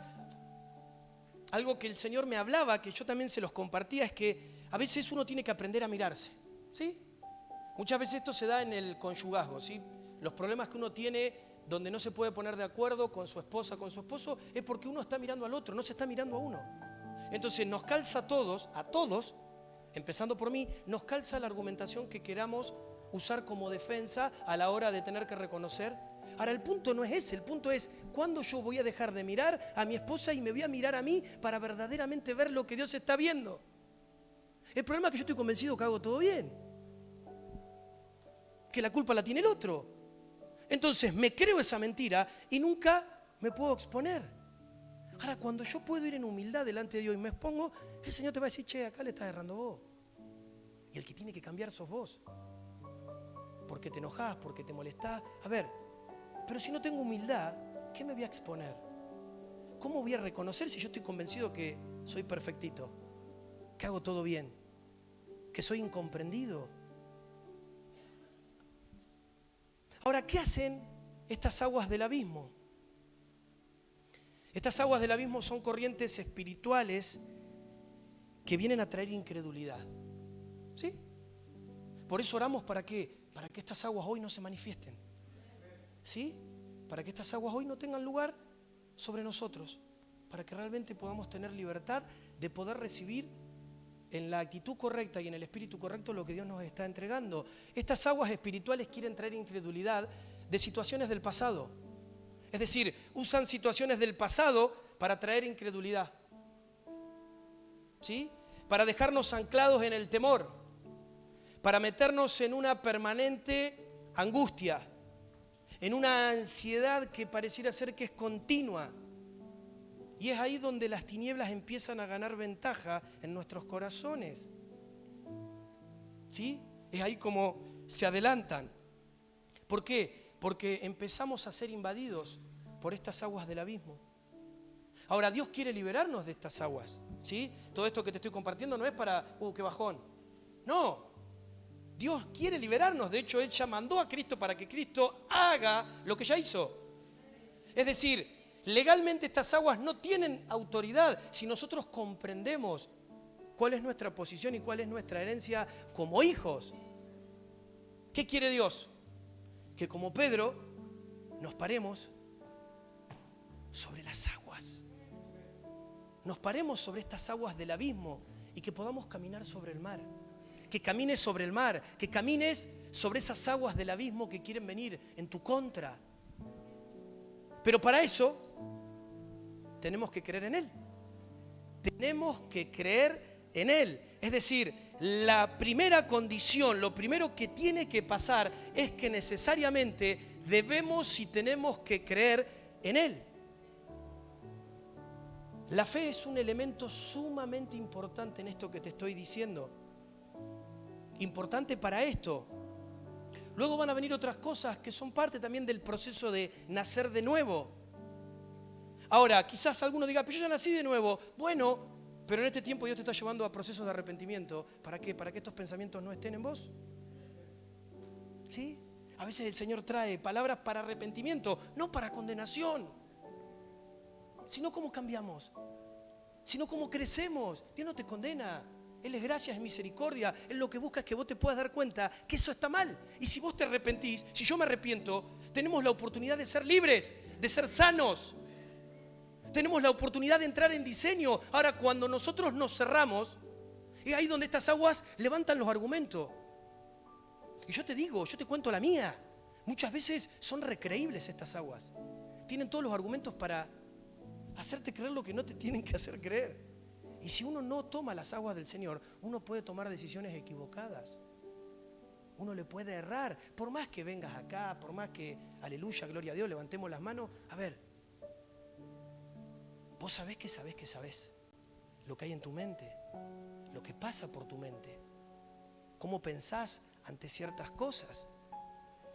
algo que el Señor me hablaba, que yo también se los compartía, es que a veces uno tiene que aprender a mirarse, ¿sí? Muchas veces esto se da en el conyugazgo, ¿sí? Los problemas que uno tiene donde no se puede poner de acuerdo con su esposa, con su esposo, es porque uno está mirando al otro, no se está mirando a uno. Entonces nos calza a todos, empezando por mí, nos calza la argumentación que queramos usar como defensa a la hora de tener que reconocer. Ahora, el punto no es ese, el punto es ¿cuándo yo voy a dejar de mirar a mi esposa y me voy a mirar a mí para verdaderamente ver lo que Dios está viendo? El problema es que yo estoy convencido que hago todo bien, que la culpa la tiene el otro. Entonces me creo esa mentira y nunca me puedo exponer. Ahora, cuando yo puedo ir en humildad delante de Dios y me expongo, el Señor te va a decir, che, acá le estás errando vos. Y el que tiene que cambiar sos vos. Porque te enojás, porque te molestás. A ver, pero si no tengo humildad, ¿qué me voy a exponer? ¿Cómo voy a reconocer si yo estoy convencido que soy perfectito? Que hago todo bien, que soy incomprendido. Ahora, ¿qué hacen estas aguas del abismo? Estas aguas del abismo son corrientes espirituales que vienen a traer incredulidad. ¿Sí? Por eso oramos ¿para qué? Para que estas aguas hoy no se manifiesten. ¿Sí? Para que estas aguas hoy no tengan lugar sobre nosotros. Para que realmente podamos tener libertad de poder recibir en la actitud correcta y en el espíritu correcto lo que Dios nos está entregando. Estas aguas espirituales quieren traer incredulidad de situaciones del pasado. Es decir, usan situaciones del pasado para traer incredulidad. ¿Sí? Para dejarnos anclados en el temor. Para meternos en una permanente angustia. En una ansiedad que pareciera ser que es continua. Y es ahí donde las tinieblas empiezan a ganar ventaja en nuestros corazones. ¿Sí? Es ahí como se adelantan. ¿Por qué? Porque empezamos a ser invadidos por estas aguas del abismo. Ahora, Dios quiere liberarnos de estas aguas. ¿Sí? Todo esto que te estoy compartiendo no es para, qué bajón. No. Dios quiere liberarnos. De hecho, Él ya mandó a Cristo para que Cristo haga lo que ya hizo. Es decir, Legalmente estas aguas no tienen autoridad si nosotros comprendemos cuál es nuestra posición y cuál es nuestra herencia como hijos. ¿Qué quiere Dios? Que como Pedro nos paremos sobre las aguas. Nos paremos sobre estas aguas del abismo y que podamos caminar sobre el mar. Que camines sobre el mar, que camines sobre esas aguas del abismo que quieren venir en tu contra. Pero para eso tenemos que creer en Él. Tenemos que creer en Él. Es decir, la primera condición, lo primero que tiene que pasar es que necesariamente debemos y tenemos que creer en Él. La fe es un elemento sumamente importante en esto que te estoy diciendo. Importante para esto. Luego van a venir otras cosas que son parte también del proceso de nacer de nuevo. Ahora, quizás alguno diga, pero yo ya nací de nuevo. Bueno, pero en este tiempo Dios te está llevando a procesos de arrepentimiento. ¿Para qué? ¿Para que estos pensamientos no estén en vos? ¿Sí? A veces el Señor trae palabras para arrepentimiento, no para condenación. Sino cómo cambiamos, sino cómo crecemos. Dios no te condena. Él es gracia, es misericordia. Él lo que busca es que vos te puedas dar cuenta que eso está mal. Y si vos te arrepentís, si yo me arrepiento, tenemos la oportunidad de ser libres, de ser sanos. Tenemos la oportunidad de entrar en diseño. Ahora, cuando nosotros nos cerramos, es ahí donde estas aguas levantan los argumentos. Y yo te digo, yo te cuento la mía. Muchas veces son recreíbles estas aguas. Tienen todos los argumentos para hacerte creer lo que no te tienen que hacer creer. Y si uno no toma las aguas del Señor, uno puede tomar decisiones equivocadas. Uno le puede errar. Por más que vengas acá, por más que, aleluya, gloria a Dios, levantemos las manos. A ver, vos sabés que sabés lo que hay en tu mente, lo que pasa por tu mente, cómo pensás ante ciertas cosas.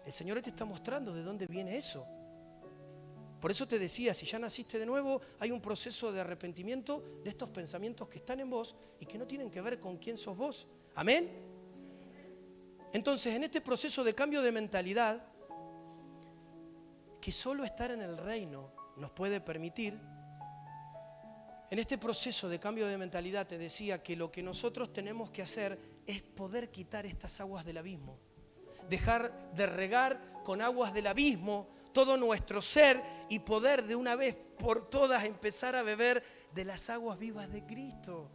El Señor hoy te está mostrando de dónde viene eso. Por eso te decía, si ya naciste de nuevo, hay un proceso de arrepentimiento de estos pensamientos que están en vos y que no tienen que ver con quién sos vos. ¿Amén? Entonces, en este proceso de cambio de mentalidad, que solo estar en el reino nos puede permitir, en este proceso de cambio de mentalidad te decía que lo que nosotros tenemos que hacer es poder quitar estas aguas del abismo. Dejar de regar con aguas del abismo todo nuestro ser y poder de una vez por todas empezar a beber de las aguas vivas de Cristo.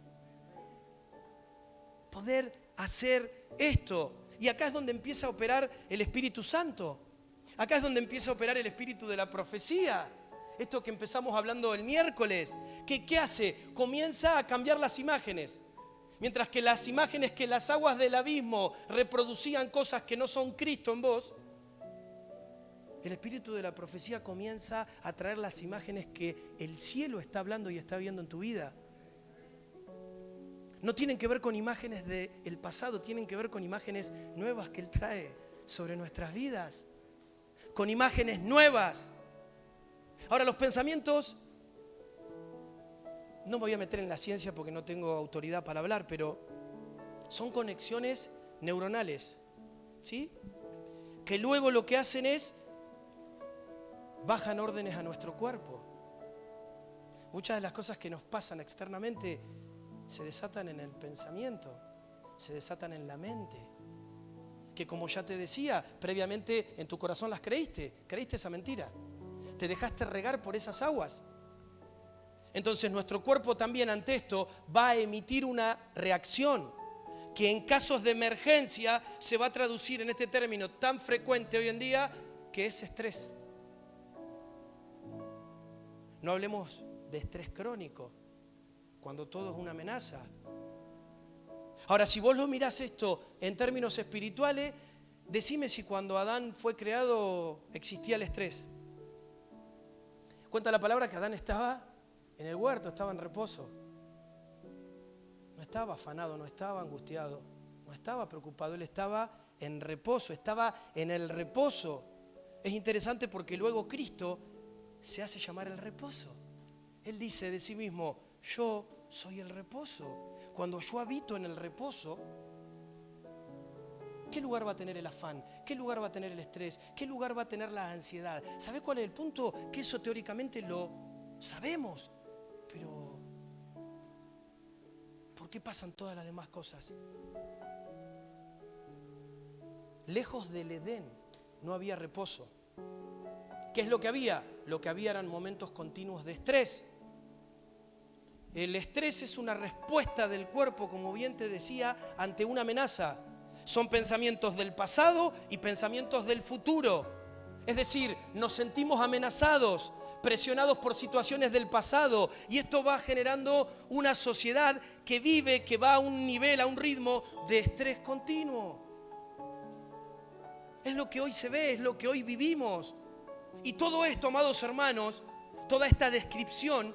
Poder hacer esto. Y acá es donde empieza a operar el Espíritu Santo. Acá es donde empieza a operar el espíritu de la profecía. Esto que empezamos hablando el miércoles. ¿Qué hace? Comienza a cambiar las imágenes. Mientras que las imágenes que las aguas del abismo reproducían cosas que no son Cristo en vos, el espíritu de la profecía comienza a traer las imágenes que el cielo está hablando y está viendo en tu vida. No tienen que ver con imágenes del pasado, tienen que ver con imágenes nuevas que Él trae sobre nuestras vidas. Con imágenes nuevas. Ahora, los pensamientos, no me voy a meter en la ciencia porque no tengo autoridad para hablar, pero son conexiones neuronales, ¿sí? Que luego lo que hacen es bajan órdenes a nuestro cuerpo. Muchas de las cosas que nos pasan externamente se desatan en el pensamiento, se desatan en la mente. Que como ya te decía, previamente en tu corazón las creíste esa mentira. Te dejaste regar por esas aguas. Entonces nuestro cuerpo también ante esto va a emitir una reacción que en casos de emergencia se va a traducir en este término tan frecuente hoy en día que es estrés. No hablemos de estrés crónico, cuando todo es una amenaza. Ahora, si vos lo mirás esto en términos espirituales, decime si cuando Adán fue creado existía el estrés. Cuenta la palabra que Adán estaba en el huerto, estaba en reposo. No estaba afanado, no estaba angustiado, no estaba preocupado, él estaba en reposo, estaba en el reposo. Es interesante porque luego Cristo se hace llamar el reposo. Él dice de sí mismo, yo soy el reposo. Cuando yo habito en el reposo, ¿Qué lugar va a tener el afán? ¿Qué lugar va a tener el estrés? ¿Qué lugar va a tener la ansiedad? ¿Sabes cuál es el punto? Que eso teóricamente lo sabemos, pero ¿por qué pasan todas las demás cosas? Lejos del Edén no había reposo. ¿Qué es lo que había? Lo que había eran momentos continuos de estrés. El estrés es una respuesta del cuerpo, como bien te decía, ante una amenaza. Son pensamientos del pasado y pensamientos del futuro. Es decir, nos sentimos amenazados, presionados por situaciones del pasado, y esto va generando una sociedad que vive, que va a un nivel, a un ritmo de estrés continuo. Es lo que hoy se ve, es lo que hoy vivimos. Y todo esto, amados hermanos, toda esta descripción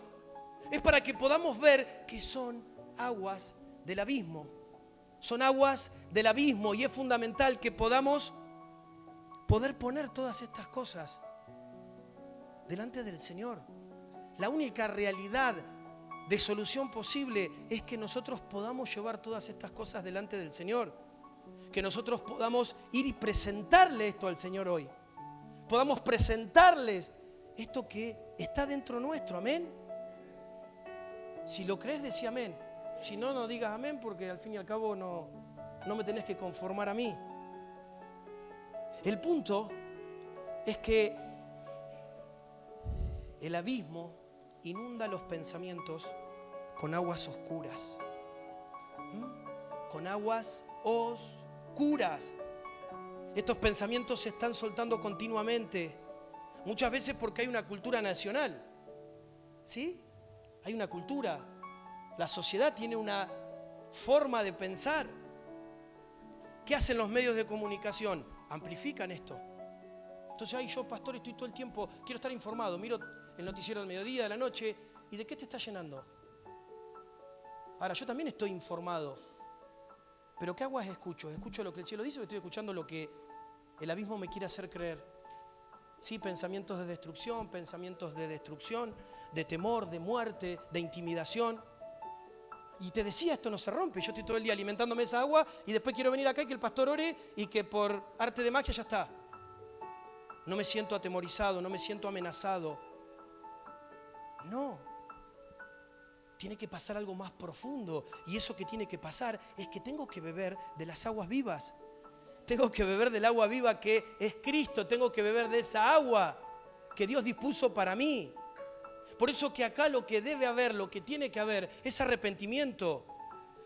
es para que podamos ver que son aguas del abismo. Son aguas del abismo, y es fundamental que podamos poder poner todas estas cosas delante del Señor. La única realidad de solución posible es que nosotros podamos llevar todas estas cosas delante del Señor. Que nosotros podamos ir y presentarle esto al Señor hoy. Podamos presentarles esto que está dentro nuestro. Amén. Si lo crees, decí amén. Si no, no digas amén, porque al fin y al cabo no me tenés que conformar a mí. El punto es que el abismo inunda los pensamientos con aguas oscuras. Con aguas oscuras. Estos pensamientos se están soltando continuamente. Muchas veces porque hay una cultura nacional. ¿Sí? Hay una cultura. La sociedad tiene una forma de pensar. ¿Qué hacen los medios de comunicación? Amplifican esto. Entonces, yo, pastor, estoy todo el tiempo, quiero estar informado, miro el noticiero del mediodía, de la noche, ¿y de qué te está llenando? Ahora, yo también estoy informado, pero ¿qué aguas escucho? ¿Escucho lo que el cielo dice o estoy escuchando lo que el abismo me quiere hacer creer? Sí, pensamientos de destrucción, de temor, de muerte, de intimidación. Y te decía, esto no se rompe. Yo estoy todo el día alimentándome esa agua y después quiero venir acá y que el pastor ore y que por arte de magia ya está. No me siento atemorizado, no me siento amenazado. No. Tiene que pasar algo más profundo. Y eso que tiene que pasar es que tengo que beber de las aguas vivas. Tengo que beber del agua viva que es Cristo. Tengo que beber de esa agua que Dios dispuso para mí. Por eso que acá lo que debe haber, lo que tiene que haber es arrepentimiento.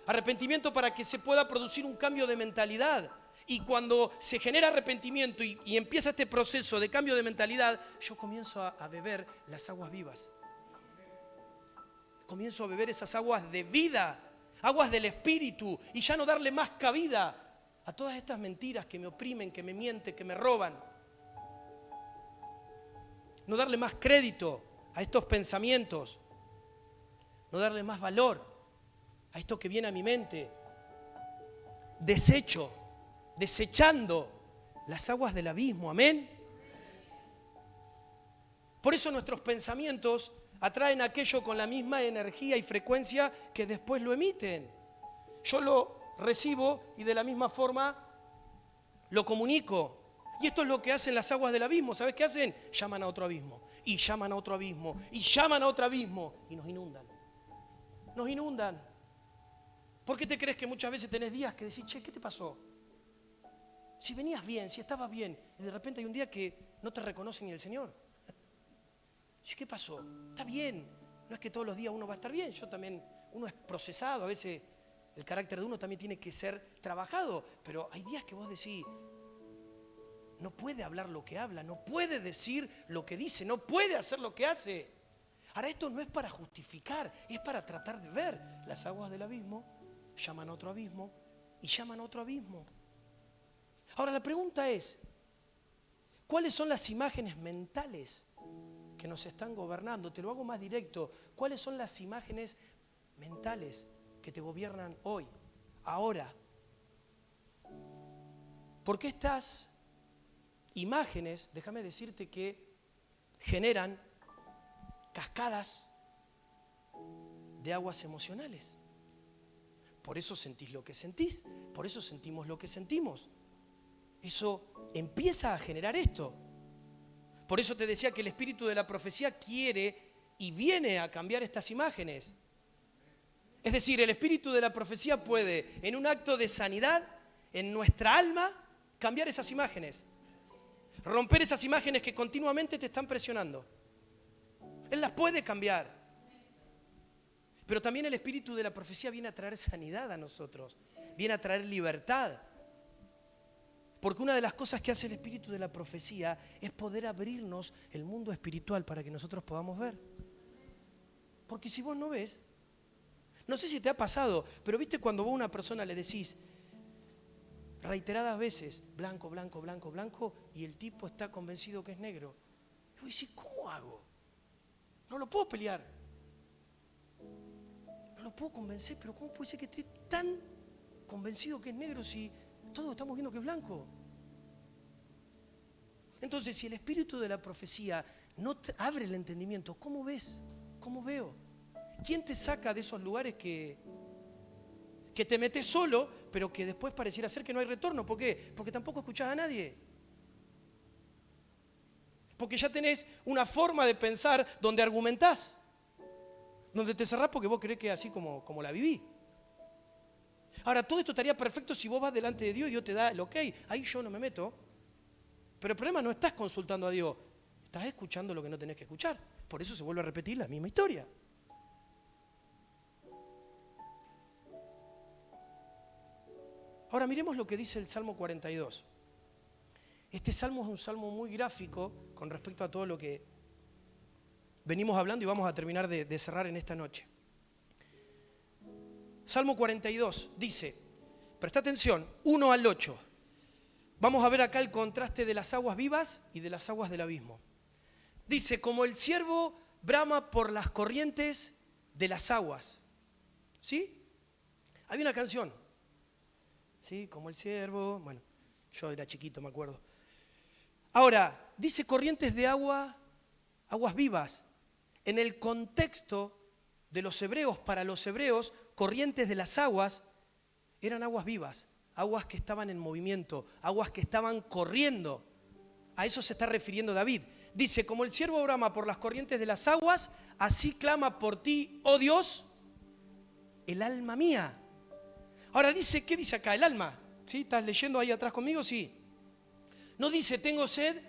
Arrepentimiento para que se pueda producir un cambio de mentalidad. Y cuando se genera arrepentimiento y empieza este proceso de cambio de mentalidad, yo comienzo a beber las aguas vivas. Comienzo a beber esas aguas de vida, aguas del Espíritu, y ya no darle más cabida a todas estas mentiras que me oprimen, que me mienten, que me roban. No darle más crédito a estos pensamientos. No darle más valor a esto que viene a mi mente. Desechando las aguas del abismo. Amén. Por eso nuestros pensamientos atraen aquello con la misma energía y frecuencia que después lo emiten. Yo lo recibo y de la misma forma lo comunico. Y esto es lo que hacen las aguas del abismo. ¿Sabes qué hacen? Llaman a otro abismo. Y llaman a otro abismo. Y llaman a otro abismo. Y nos inundan. Nos inundan. ¿Por qué te crees que muchas veces tenés días que decís, che, ¿qué te pasó? Si venías bien, si estabas bien, y de repente hay un día que no te reconoce ni el Señor. ¿Qué pasó? Está bien. No es que todos los días uno va a estar bien. Uno es procesado. A veces el carácter de uno también tiene que ser trabajado. Pero hay días que vos decís, no puede hablar lo que habla, no puede decir lo que dice, no puede hacer lo que hace. Ahora, esto no es para justificar, es para tratar de ver. Las aguas del abismo llaman a otro abismo y llaman a otro abismo. Ahora, la pregunta es, ¿cuáles son las imágenes mentales que nos están gobernando? Te lo hago más directo. ¿Cuáles son las imágenes mentales que te gobiernan hoy, ahora? Porque estas imágenes, déjame decirte que generan cascadas de aguas emocionales. Por eso sentís lo que sentís, por eso sentimos lo que sentimos. eso empieza a generar esto. Por eso te decía que el espíritu de la profecía quiere y viene a cambiar estas imágenes. Es decir, el espíritu de la profecía puede, en un acto de sanidad, en nuestra alma, cambiar esas imágenes. Romper esas imágenes que continuamente te están presionando. Él las puede cambiar. Pero también el espíritu de la profecía viene a traer sanidad a nosotros. Viene a traer libertad. Porque una de las cosas que hace el espíritu de la profecía es poder abrirnos el mundo espiritual para que nosotros podamos ver. Porque si vos no ves, no sé si te ha pasado, pero viste cuando vos a una persona le decís reiteradas veces, blanco, blanco, blanco, blanco, y el tipo está convencido que es negro. Y vos decís, ¿cómo hago? No lo puedo pelear. No lo puedo convencer, pero ¿cómo puede ser que esté tan convencido que es negro si todos estamos viendo que es blanco? Entonces, si el espíritu de la profecía no te abre el entendimiento, ¿cómo ves? ¿Cómo veo? ¿Quién te saca de esos lugares que te metes solo, pero que después pareciera ser que no hay retorno? ¿Por qué? Porque tampoco escuchás a nadie. Porque ya tenés una forma de pensar donde argumentás, donde te cerrás porque vos creés que es así como la viví. Ahora, todo esto estaría perfecto si vos vas delante de Dios y Dios te da el ok. Ahí yo no me meto. Pero el problema no estás consultando a Dios, estás escuchando lo que no tenés que escuchar. Por eso se vuelve a repetir la misma historia. Ahora miremos lo que dice el Salmo 42. Este salmo es un salmo muy gráfico con respecto a todo lo que venimos hablando y vamos a terminar de cerrar en esta noche. Salmo 42 dice, presta atención, 1 al 8. Vamos a ver acá el contraste de las aguas vivas y de las aguas del abismo. Dice, como el ciervo brama por las corrientes de las aguas. ¿Sí? Hay una canción. ¿Sí? Como el ciervo. Bueno, yo era chiquito, me acuerdo. Ahora, dice corrientes de agua, aguas vivas. En el contexto de los hebreos, para los hebreos, corrientes de las aguas eran aguas vivas, aguas que estaban en movimiento, aguas que estaban corriendo. A eso se está refiriendo David. Dice, como el ciervo brama por las corrientes de las aguas, así clama por ti, oh Dios, el alma mía. Ahora dice, ¿qué dice acá? El alma. ¿Sí? ¿Estás leyendo ahí atrás conmigo? Sí. No dice, tengo sed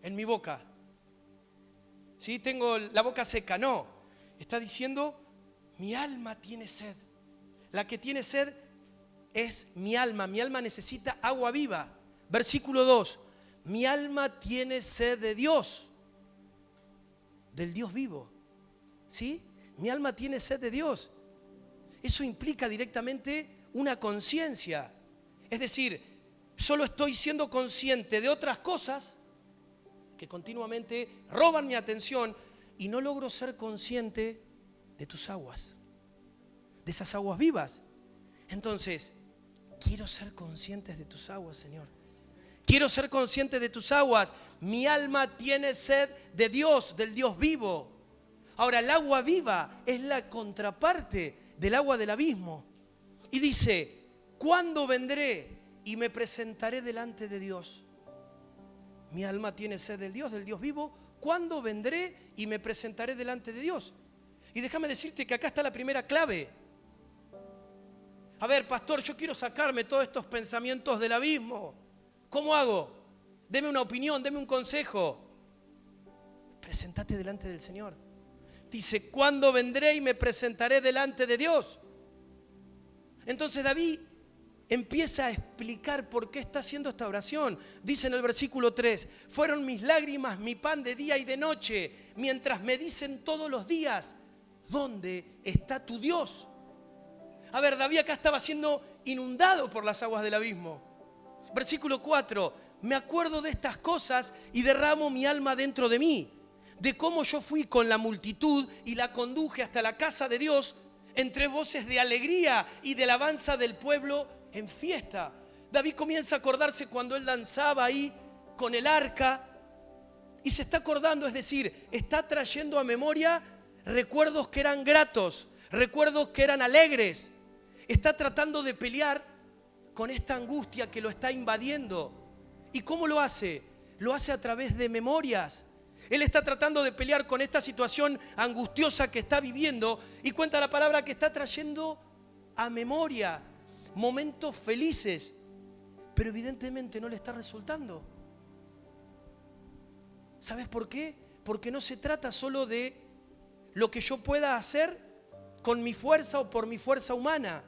en mi boca. ¿Sí? Tengo la boca seca. No. Está diciendo, mi alma tiene sed. La que tiene sed es mi alma. Mi alma necesita agua viva. Versículo 2. Mi alma tiene sed de Dios. Del Dios vivo. ¿Sí? Mi alma tiene sed de Dios. Eso implica directamente una conciencia. Es decir, solo estoy siendo consciente de otras cosas que continuamente roban mi atención y no logro ser consciente de tus aguas, de esas aguas vivas. Entonces, quiero ser consciente de tus aguas, Señor. Quiero ser consciente de tus aguas. Mi alma tiene sed de Dios, del Dios vivo. Ahora, el agua viva es la contraparte del agua del abismo. Y dice, ¿cuándo vendré y me presentaré delante de Dios? Mi alma tiene sed del Dios vivo. ¿Cuándo vendré y me presentaré delante de Dios? Y déjame decirte que acá está la primera clave. A ver, pastor, yo quiero sacarme todos estos pensamientos del abismo. ¿Cómo hago? Deme una opinión, deme un consejo. Presentate delante del Señor. Dice, ¿cuándo vendré y me presentaré delante de Dios? Entonces David empieza a explicar por qué está haciendo esta oración. Dice en el versículo 3, fueron mis lágrimas mi pan de día y de noche, mientras me dicen todos los días, ¿dónde está tu Dios? A ver, David acá estaba siendo inundado por las aguas del abismo. Versículo 4, me acuerdo de estas cosas y derramo mi alma dentro de mí, de cómo yo fui con la multitud y la conduje hasta la casa de Dios, entre voces de alegría y de alabanza del pueblo en fiesta. David comienza a acordarse cuando él danzaba ahí con el arca y se está acordando, es decir, está trayendo a memoria recuerdos que eran gratos, recuerdos que eran alegres. Está tratando de pelear con esta angustia que lo está invadiendo. ¿Y cómo lo hace? Lo hace a través de memorias. Él está tratando de pelear con esta situación angustiosa que está viviendo y cuenta la palabra que está trayendo a memoria momentos felices, pero evidentemente no le está resultando. ¿Sabes por qué? Porque no se trata solo de lo que yo pueda hacer con mi fuerza o por mi fuerza humana.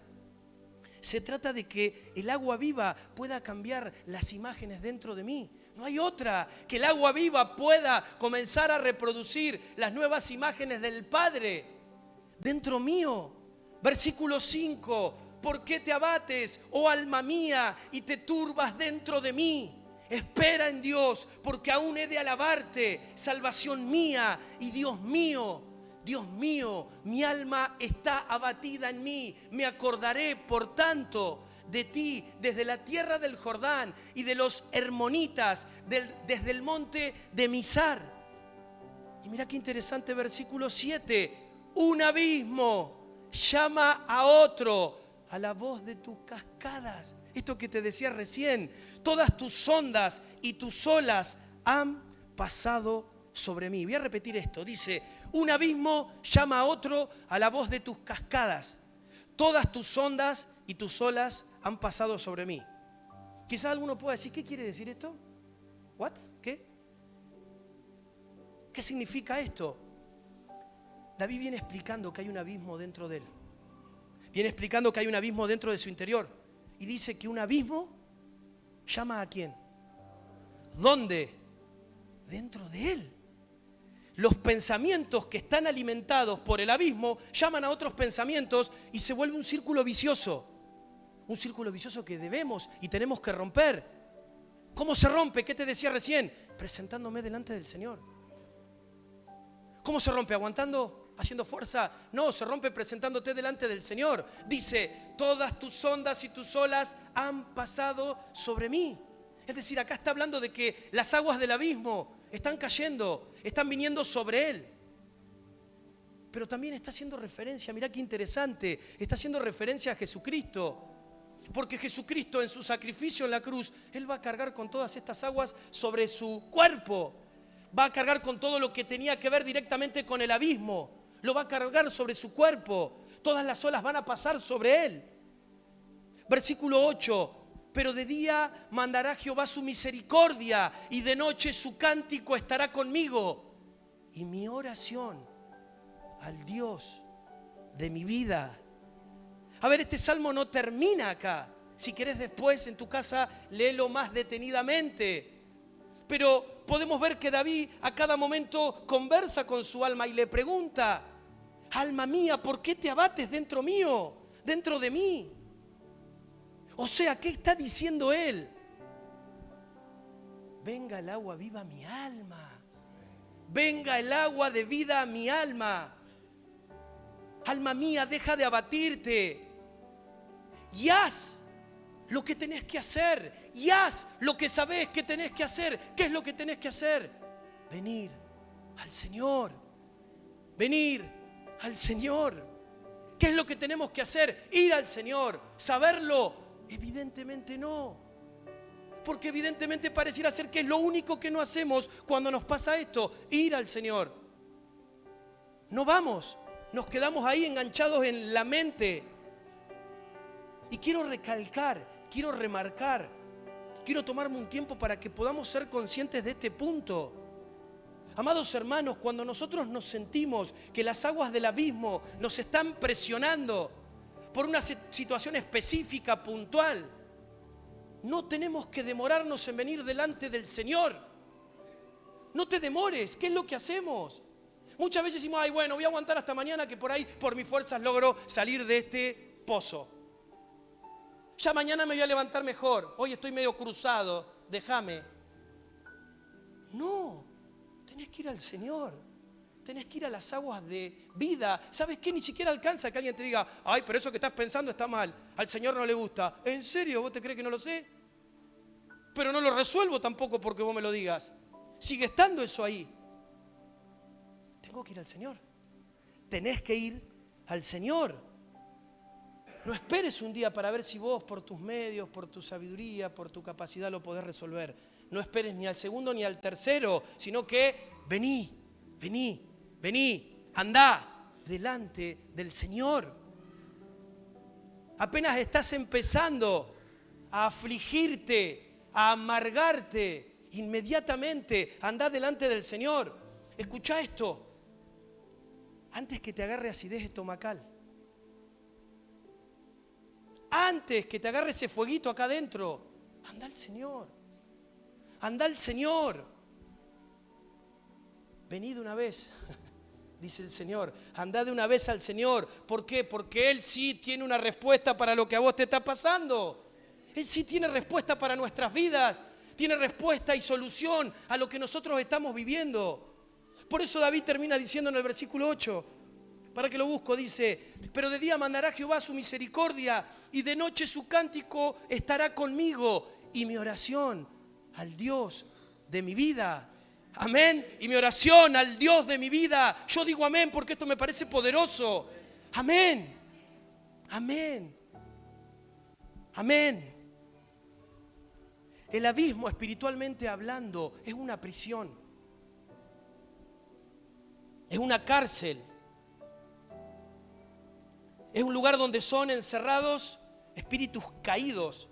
Se trata de que el agua viva pueda cambiar las imágenes dentro de mí. No hay otra, que el agua viva pueda comenzar a reproducir las nuevas imágenes del Padre dentro mío. Versículo 5, ¿por qué te abates, oh alma mía, y te turbas dentro de mí? Espera en Dios, porque aún he de alabarte, salvación mía y Dios mío. Dios mío, mi alma está abatida en mí. Me acordaré, por tanto, de ti desde la tierra del Jordán y de los hermonitas, desde el monte de Mizar. Y mira qué interesante versículo 7. Un abismo llama a otro a la voz de tus cascadas. Esto que te decía recién, todas tus ondas y tus olas han pasado sobre mí. Voy a repetir esto, dice, un abismo llama a otro a la voz de tus cascadas. Todas tus ondas y tus olas han pasado sobre mí. Quizás alguno pueda decir, ¿qué quiere decir esto? ¿What? ¿Qué? ¿Qué significa esto? David viene explicando que hay un abismo dentro de él. Viene explicando que hay un abismo dentro de su interior. Y dice que un abismo llama ¿a quién? ¿Dónde? Dentro de él. Los pensamientos que están alimentados por el abismo llaman a otros pensamientos y se vuelve un círculo vicioso. Un círculo vicioso que debemos y tenemos que romper. ¿Cómo se rompe? ¿Qué te decía recién? Presentándome delante del Señor. ¿Cómo se rompe? ¿Aguantando? ¿Haciendo fuerza? No, se rompe presentándote delante del Señor. Dice, todas tus ondas y tus olas han pasado sobre mí. Es decir, acá está hablando de que las aguas del abismo están cayendo, están viniendo sobre él. Pero también está haciendo referencia, mirá qué interesante, está haciendo referencia a Jesucristo. Porque Jesucristo en su sacrificio en la cruz, Él va a cargar con todas estas aguas sobre su cuerpo. Va a cargar con todo lo que tenía que ver directamente con el abismo. Lo va a cargar sobre su cuerpo. Todas las olas van a pasar sobre Él. Versículo 8. Pero de día mandará Jehová su misericordia y de noche su cántico estará conmigo. Y mi oración al Dios de mi vida. A ver, este salmo no termina acá. Si querés después en tu casa, léelo más detenidamente. Pero podemos ver que David a cada momento conversa con su alma y le pregunta, alma mía, ¿por qué te abates dentro mío, dentro de mí? O sea, ¿qué está diciendo él? Venga el agua viva a mi alma. Venga el agua de vida a mi alma. Alma mía, deja de abatirte. Y haz lo que tenés que hacer. Y haz lo que sabés que tenés que hacer. ¿Qué es lo que tenés que hacer? Venir al Señor. Venir al Señor. ¿Qué es lo que tenemos que hacer? Ir al Señor. ¿Saberlo? Evidentemente no. Porque evidentemente pareciera ser que es lo único que no hacemos cuando nos pasa esto. Ir al Señor. No vamos. Nos quedamos ahí enganchados en la mente. Y quiero recalcar, quiero remarcar, quiero tomarme un tiempo para que podamos ser conscientes de este punto. Amados hermanos, cuando nosotros nos sentimos que las aguas del abismo nos están presionando por una situación específica, puntual, no tenemos que demorarnos en venir delante del Señor. No te demores, ¿qué es lo que hacemos? Muchas veces decimos, ay, bueno, voy a aguantar hasta mañana que por ahí, por mis fuerzas, logro salir de este pozo. Ya mañana me voy a levantar mejor. Hoy estoy medio cruzado, déjame. No, tenés que ir al Señor. Tenés que ir a las aguas de vida. ¿Sabes qué? Ni siquiera alcanza que alguien te diga, ay, pero eso que estás pensando está mal. Al Señor no le gusta. ¿En serio? ¿Vos te crees que no lo sé? Pero no lo resuelvo tampoco porque vos me lo digas. Sigue estando eso ahí. Tengo que ir al Señor. Tenés que ir al Señor. No esperes un día para ver si vos por tus medios, por tu sabiduría, por tu capacidad lo podés resolver. No esperes ni al segundo ni al tercero, sino que vení, andá delante del Señor. Apenas estás empezando a afligirte, a amargarte, inmediatamente andá delante del Señor. Escuchá esto, antes que te agarre acidez estomacal, antes que te agarre ese fueguito acá adentro, anda al Señor. Anda al Señor. Vení de una vez, dice el Señor. Andá de una vez al Señor. ¿Por qué? Porque Él sí tiene una respuesta para lo que a vos te está pasando. Él sí tiene respuesta para nuestras vidas. Tiene respuesta y solución a lo que nosotros estamos viviendo. Por eso David termina diciendo en el versículo 8, para que lo busco, dice: pero de día mandará Jehová su misericordia y de noche su cántico estará conmigo y mi oración al Dios de mi vida. Amén. Y mi oración al Dios de mi vida. Yo digo amén porque esto me parece poderoso. Amén. Amén. Amén. El abismo, espiritualmente hablando, es una prisión. Es una cárcel. Es un lugar donde son encerrados espíritus caídos.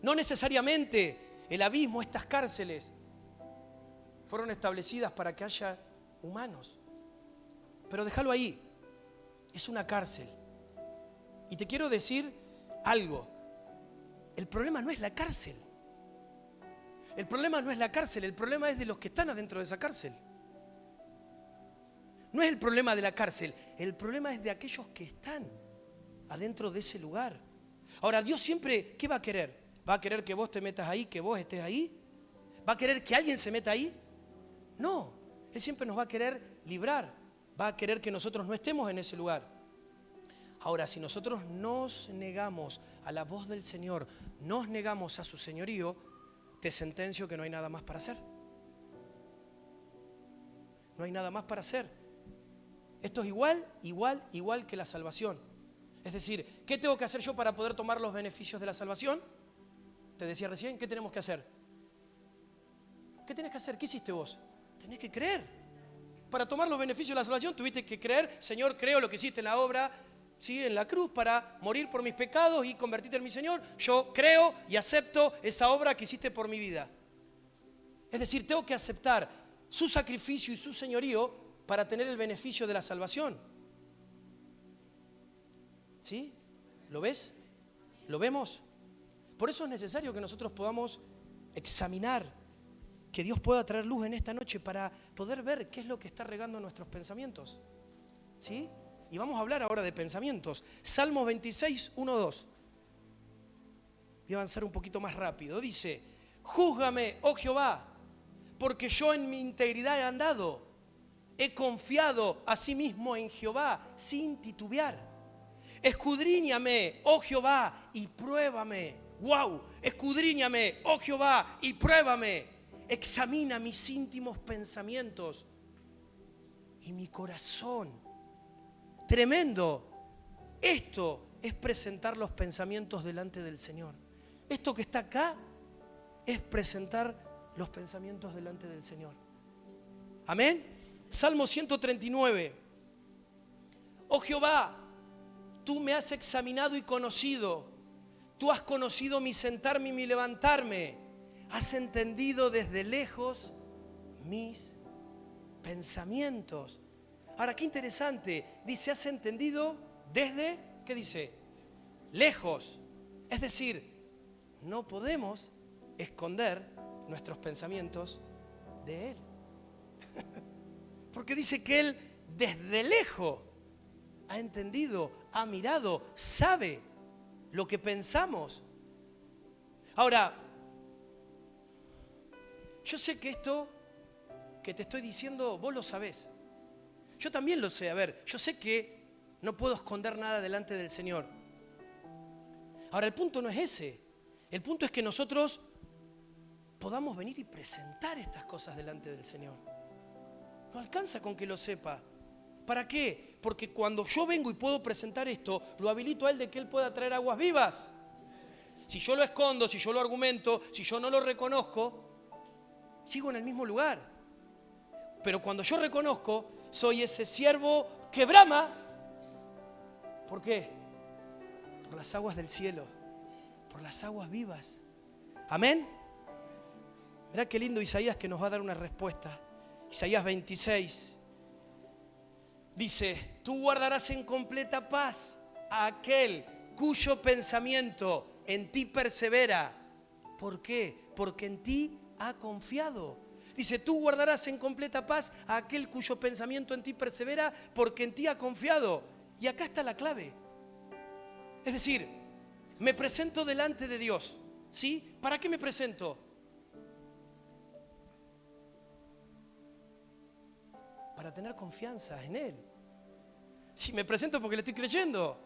No necesariamente el abismo, estas cárceles, fueron establecidas para que haya humanos. Pero déjalo ahí. Es una cárcel. Y te quiero decir algo. El problema no es la cárcel. El problema no es la cárcel. El problema es de los que están adentro de esa cárcel. No es el problema de la cárcel. El problema es de aquellos que están adentro de ese lugar. Ahora, Dios siempre, ¿qué va a querer? ¿Va a querer que vos te metas ahí, que vos estés ahí? ¿Va a querer que alguien se meta ahí? No. Él siempre nos va a querer librar. Va a querer que nosotros no estemos en ese lugar. Ahora, si nosotros nos negamos a la voz del Señor, nos negamos a su señorío, te sentencio que no hay nada más para hacer. No hay nada más para hacer. Esto es igual que la salvación. Es decir, ¿qué tengo que hacer yo para poder tomar los beneficios de la salvación? Te decía recién, ¿qué tenemos que hacer? ¿Qué tenés que hacer? ¿Qué hiciste vos? Tenés que creer. Para tomar los beneficios de la salvación tuviste que creer: Señor, creo lo que hiciste en la obra, ¿sí?, en la cruz para morir por mis pecados y convertirte en mi Señor. Yo creo y acepto esa obra que hiciste por mi vida. Es decir, tengo que aceptar su sacrificio y su señorío para tener el beneficio de la salvación. ¿Sí? ¿Lo ves? ¿Lo vemos? Por eso es necesario que nosotros podamos examinar, que Dios pueda traer luz en esta noche para poder ver qué es lo que está regando nuestros pensamientos. ¿Sí? Y vamos a hablar ahora de pensamientos. Salmos 26, 1, 2. Voy a avanzar un poquito más rápido. Dice: júzgame, oh Jehová, porque yo en mi integridad he andado. He confiado asimismo en Jehová sin titubear. Escudriñame, oh Jehová, y pruébame. ¡Wow! Escudriñame, oh Jehová, y pruébame. Examina mis íntimos pensamientos y mi corazón. Tremendo. Esto es presentar los pensamientos delante del Señor. Esto que está acá es presentar los pensamientos delante del Señor. Amén. Salmo 139. Oh Jehová, tú me has examinado y conocido. Tú has conocido mi sentarme y mi levantarme. Has entendido desde lejos mis pensamientos. Ahora, qué interesante. Dice, has entendido desde, ¿qué dice? Lejos. Es decir, no podemos esconder nuestros pensamientos de Él. Porque dice que Él desde lejos ha entendido, ha mirado, sabe lo que pensamos. Ahora, yo sé que esto que te estoy diciendo, vos lo sabés. Yo también lo sé. A ver, yo sé que no puedo esconder nada delante del Señor. Ahora, el punto no es ese. El punto es que nosotros podamos venir y presentar estas cosas delante del Señor. No alcanza con que lo sepa. ¿Para qué? Porque cuando yo vengo y puedo presentar esto, lo habilito a Él de que Él pueda traer aguas vivas. Si yo lo escondo, si yo lo argumento, si yo no lo reconozco, sigo en el mismo lugar. Pero cuando yo reconozco, soy ese siervo que brama. ¿Por qué? Por las aguas del cielo, por las aguas vivas. Amén. Mirá qué lindo Isaías que nos va a dar una respuesta. Isaías 26 dice: tú guardarás en completa paz a aquel cuyo pensamiento en ti persevera. ¿Por qué? Porque en ti ha confiado. Dice: tú guardarás en completa paz a aquel cuyo pensamiento en ti persevera, porque en ti ha confiado. Y acá está la clave. Es decir, me presento delante de Dios, ¿sí? ¿Para qué me presento? Para tener confianza en Él. Si me presento porque le estoy creyendo.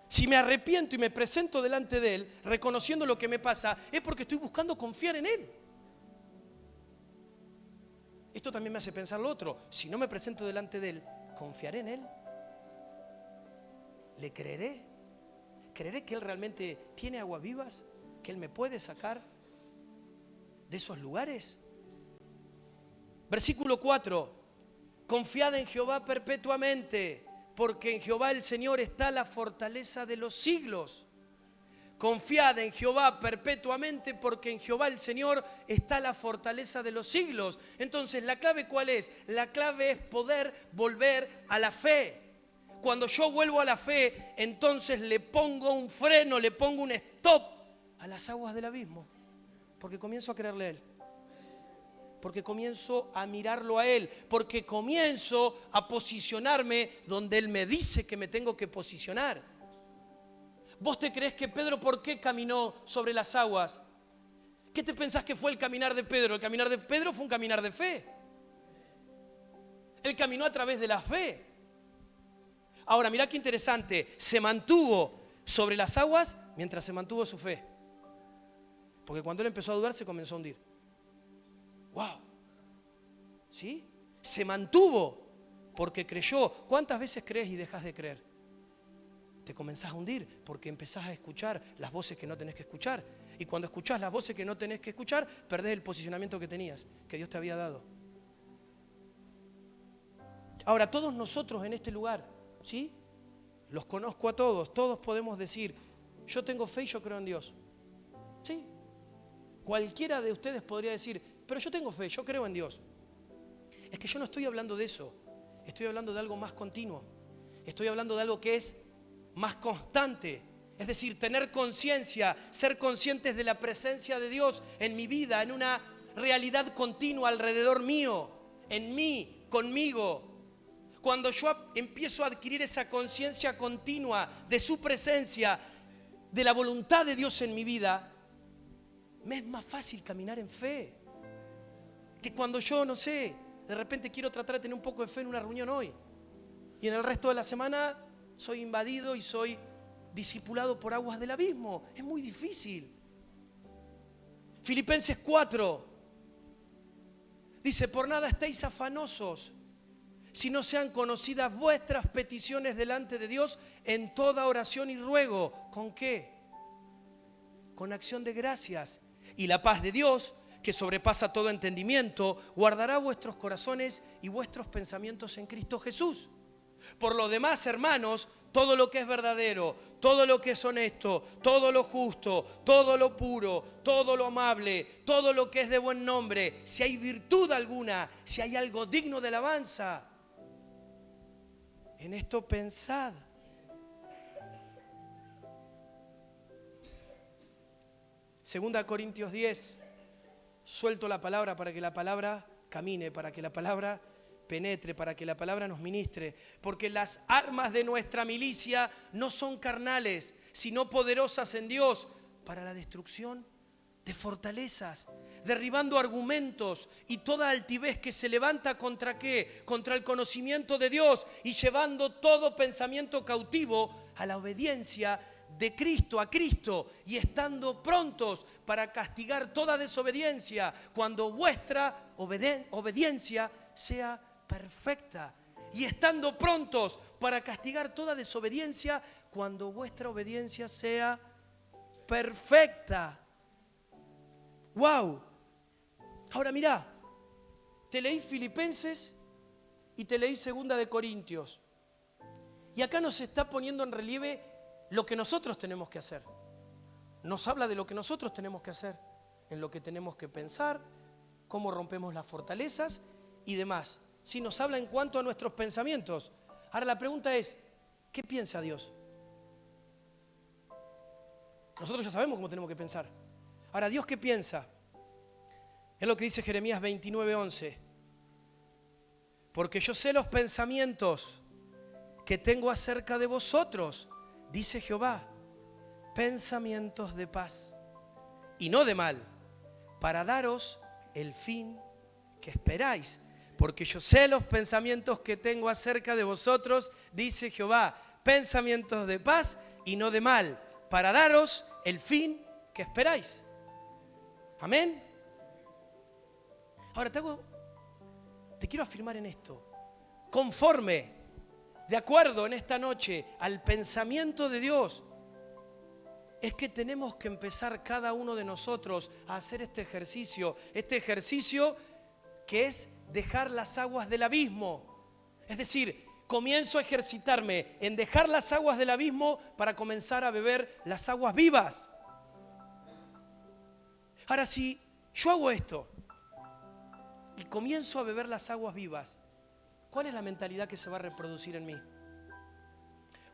Si me arrepiento y me presento delante de Él, reconociendo lo que me pasa, es porque estoy buscando confiar en Él. Esto también me hace pensar lo otro. Si no me presento delante de Él, ¿confiaré en Él? ¿Le creeré? ¿Creeré que Él realmente tiene aguas vivas? ¿Que Él me puede sacar de esos lugares? Versículo 4. Confiad en Jehová perpetuamente, porque en Jehová el Señor está la fortaleza de los siglos. Confiad en Jehová perpetuamente, porque en Jehová el Señor está la fortaleza de los siglos. Entonces, ¿la clave cuál es? La clave es poder volver a la fe. Cuando yo vuelvo a la fe, entonces le pongo un freno, le pongo un stop a las aguas del abismo. Porque comienzo a creerle a Él. Porque comienzo a mirarlo a Él. Porque comienzo a posicionarme donde Él me dice que me tengo que posicionar. ¿Vos te crees que Pedro por qué caminó sobre las aguas? ¿Qué te pensás que fue el caminar de Pedro? El caminar de Pedro fue un caminar de fe. Él caminó a través de la fe. Ahora, mirá qué interesante. Se mantuvo sobre las aguas mientras se mantuvo su fe. Porque cuando él empezó a dudar, se comenzó a hundir. ¡Wow! ¿Sí? Se mantuvo porque creyó. ¿Cuántas veces crees y dejas de creer? Te comenzás a hundir porque empezás a escuchar las voces que no tenés que escuchar. Y cuando escuchás las voces que no tenés que escuchar, perdés el posicionamiento que tenías, que Dios te había dado. Ahora, todos nosotros en este lugar, ¿sí? Los conozco a todos. Todos podemos decir: yo tengo fe y yo creo en Dios. ¿Sí? Cualquiera de ustedes podría decir: pero yo tengo fe, yo creo en Dios. Es que yo no estoy hablando de eso. Estoy hablando de algo más continuo. Estoy hablando de algo que es más constante. Es decir, tener conciencia, ser conscientes de la presencia de Dios en mi vida, en una realidad continua alrededor mío, en mí, conmigo. Cuando yo empiezo a adquirir esa conciencia continua de su presencia, de la voluntad de Dios en mi vida, me es más fácil caminar en fe. Que cuando yo, no sé, de repente quiero tratar de tener un poco de fe en una reunión hoy. Y en el resto de la semana soy invadido y soy discipulado por aguas del abismo. Es muy difícil. Filipenses 4 dice: por nada estéis afanosos, si no sean conocidas vuestras peticiones delante de Dios en toda oración y ruego. ¿Con qué? Con acción de gracias. Y la paz de Dios, que sobrepasa todo entendimiento, guardará vuestros corazones y vuestros pensamientos en Cristo Jesús. Por lo demás, hermanos, todo lo que es verdadero, todo lo que es honesto, todo lo justo, todo lo puro, todo lo amable, todo lo que es de buen nombre, si hay virtud alguna, si hay algo digno de alabanza, en esto pensad. Segunda Corintios 10. Suelto la palabra para que la palabra camine, para que la palabra penetre, para que la palabra nos ministre. Porque las armas de nuestra milicia no son carnales, sino poderosas en Dios para la destrucción de fortalezas, derribando argumentos y toda altivez que se levanta ¿contra qué? Contra el conocimiento de Dios, y llevando todo pensamiento cautivo a la obediencia de Cristo, a Cristo, y estando prontos para castigar toda desobediencia cuando vuestra obediencia sea perfecta. y estando prontos para castigar toda desobediencia cuando vuestra obediencia sea perfecta. ¡Wow! Ahora mirá, te leí Filipenses y te leí Segunda de Corintios. Y acá nos está poniendo en relieve lo que nosotros tenemos que hacer. Nos habla de lo que nosotros tenemos que hacer, en lo que tenemos que pensar, cómo rompemos las fortalezas y demás. Sí, nos habla en cuanto a nuestros pensamientos. Ahora la pregunta es, ¿qué piensa Dios? Nosotros ya sabemos cómo tenemos que pensar. Ahora, ¿Dios qué piensa? Es lo que dice Jeremías 29:11. Porque yo sé los pensamientos que tengo acerca de vosotros, dice Jehová, pensamientos de paz y no de mal, para daros el fin que esperáis. Porque yo sé los pensamientos que tengo acerca de vosotros, dice Jehová, pensamientos de paz y no de mal, para daros el fin que esperáis. Amén. Ahora te quiero afirmar en esto, conforme, de acuerdo en esta noche al pensamiento de Dios, es que tenemos que empezar cada uno de nosotros a hacer este ejercicio que es dejar las aguas del abismo. Es decir, comienzo a ejercitarme en dejar las aguas del abismo para comenzar a beber las aguas vivas. Ahora, si yo hago esto y comienzo a beber las aguas vivas, ¿cuál es la mentalidad que se va a reproducir en mí?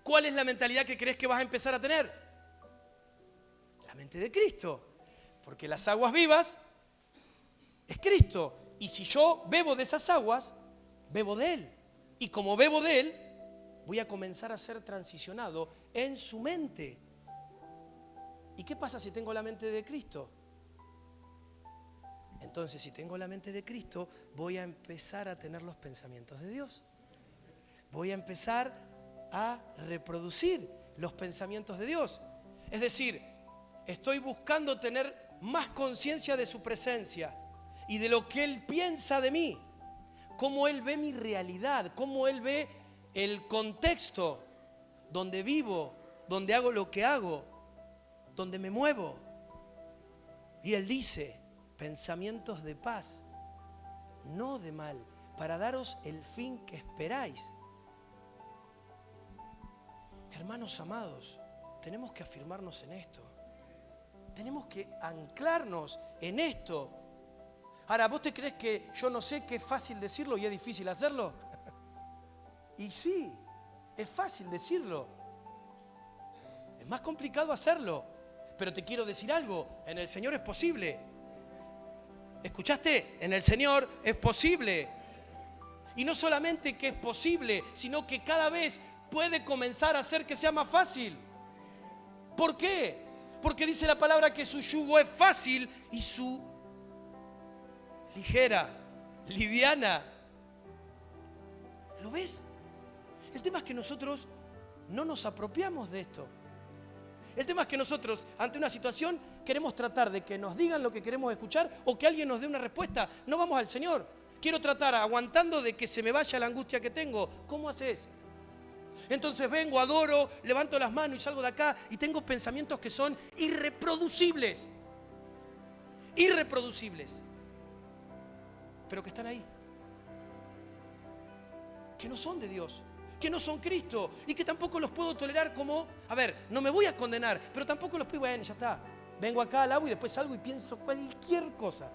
¿Cuál es la mentalidad que crees que vas a empezar a tener? La mente de Cristo. Porque las aguas vivas es Cristo. Y si yo bebo de esas aguas, bebo de Él. Y como bebo de Él, voy a comenzar a ser transicionado en su mente. ¿Y qué pasa si tengo la mente de Cristo? Entonces, si tengo la mente de Cristo, voy a empezar a tener los pensamientos de Dios. Voy a empezar a reproducir los pensamientos de Dios. Es decir, estoy buscando tener más conciencia de su presencia y de lo que Él piensa de mí, cómo Él ve mi realidad, cómo Él ve el contexto donde vivo, donde hago lo que hago, donde me muevo. Y Él dice, pensamientos de paz, no de mal, para daros el fin que esperáis. Hermanos amados, tenemos que afirmarnos en esto. Tenemos que anclarnos en esto. Ahora, ¿vos te crees que yo no sé que es fácil decirlo y es difícil hacerlo? Y sí, es fácil decirlo. Es más complicado hacerlo. Pero te quiero decir algo, en el Señor es posible. ¿Escuchaste? En el Señor es posible. Y no solamente que es posible, sino que cada vez puede comenzar a hacer que sea más fácil. ¿Por qué? Porque dice la palabra que su yugo es fácil y su ligera, liviana. ¿Lo ves? El tema es que nosotros no nos apropiamos de esto. El tema es que nosotros, ante una situación, queremos tratar de que nos digan lo que queremos escuchar o que alguien nos dé una respuesta. No vamos al Señor. Quiero tratar aguantando de que se me vaya la angustia que tengo. ¿Cómo haces? Entonces vengo, adoro, levanto las manos y salgo de acá y tengo pensamientos que son irreproducibles. Irreproducibles. Pero que están ahí. Que no son de Dios. Que no son Cristo. Y que tampoco los puedo tolerar como... A ver, no me voy a condenar, pero tampoco los puedo... Bueno, ya está. Vengo acá al agua y después salgo y pienso cualquier cosa.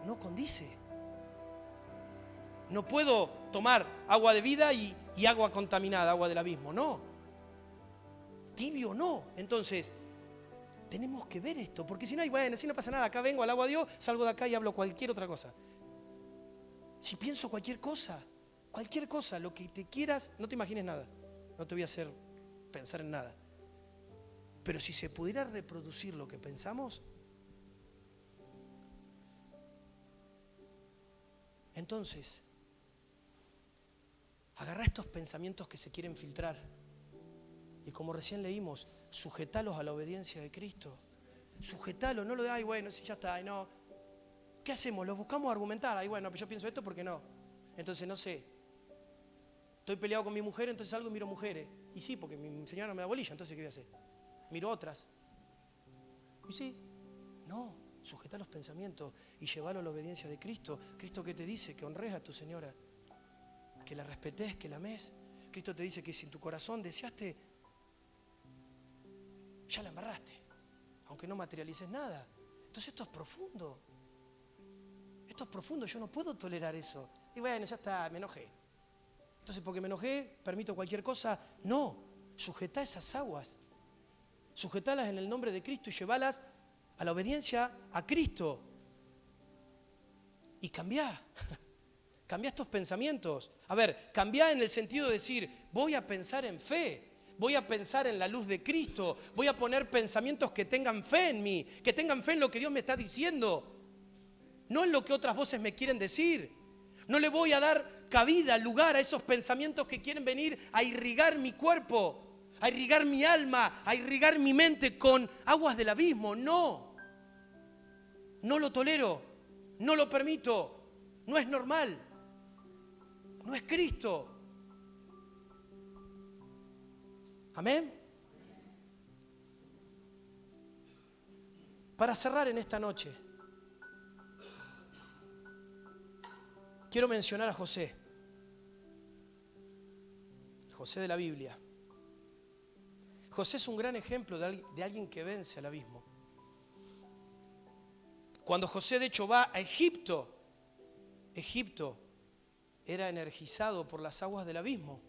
No condice. No puedo tomar agua de vida y agua contaminada, agua del abismo, no. Tibio no. Entonces, tenemos que ver esto, porque si no, bueno, si no pasa nada, acá vengo al agua de Dios, salgo de acá y hablo cualquier otra cosa. Si pienso cualquier cosa, lo que te quieras, no te imagines nada. No te voy a hacer pensar en nada. Pero si se pudiera reproducir lo que pensamos, entonces, agarrá estos pensamientos que se quieren filtrar y como recién leímos, sujetalos a la obediencia de Cristo. Sujetalos, no lo de, ay, bueno, si ya está, ay, no. ¿Qué hacemos? Los buscamos argumentar, ay, bueno, yo pienso esto porque no. Entonces, no sé, estoy peleado con mi mujer, entonces salgo y miro mujeres. Y sí, porque mi señora no me da bolilla, entonces ¿qué voy a hacer? Miro otras. Y sí, no, sujeta los pensamientos y llevarlo a la obediencia de Cristo. Cristo que te dice que honres a tu señora, que la respetes, que la ames. Cristo te dice que si en tu corazón deseaste, ya la amarraste, aunque no materialices nada. Entonces esto es profundo. Esto es profundo, yo no puedo tolerar eso. Y bueno, ya está, me enojé. Entonces, porque me enojé, permito cualquier cosa. No, sujetá esas aguas. Sujetalas en el nombre de Cristo y llevalas a la obediencia a Cristo. Y cambiá. Cambiá estos pensamientos. A ver, cambiá en el sentido de decir, voy a pensar en fe. Voy a pensar en la luz de Cristo. Voy a poner pensamientos que tengan fe en mí. Que tengan fe en lo que Dios me está diciendo. No en lo que otras voces me quieren decir. No le voy a dar cabida, lugar a esos pensamientos que quieren venir a irrigar mi cuerpo, a irrigar mi alma, a irrigar mi mente con aguas del abismo. No. No lo tolero. No lo permito. No es normal. No es Cristo. Amén. Para cerrar en esta noche, quiero mencionar a José. José de la Biblia. José es un gran ejemplo de alguien que vence al abismo. Cuando José de hecho va a Egipto, Egipto era energizado por las aguas del abismo.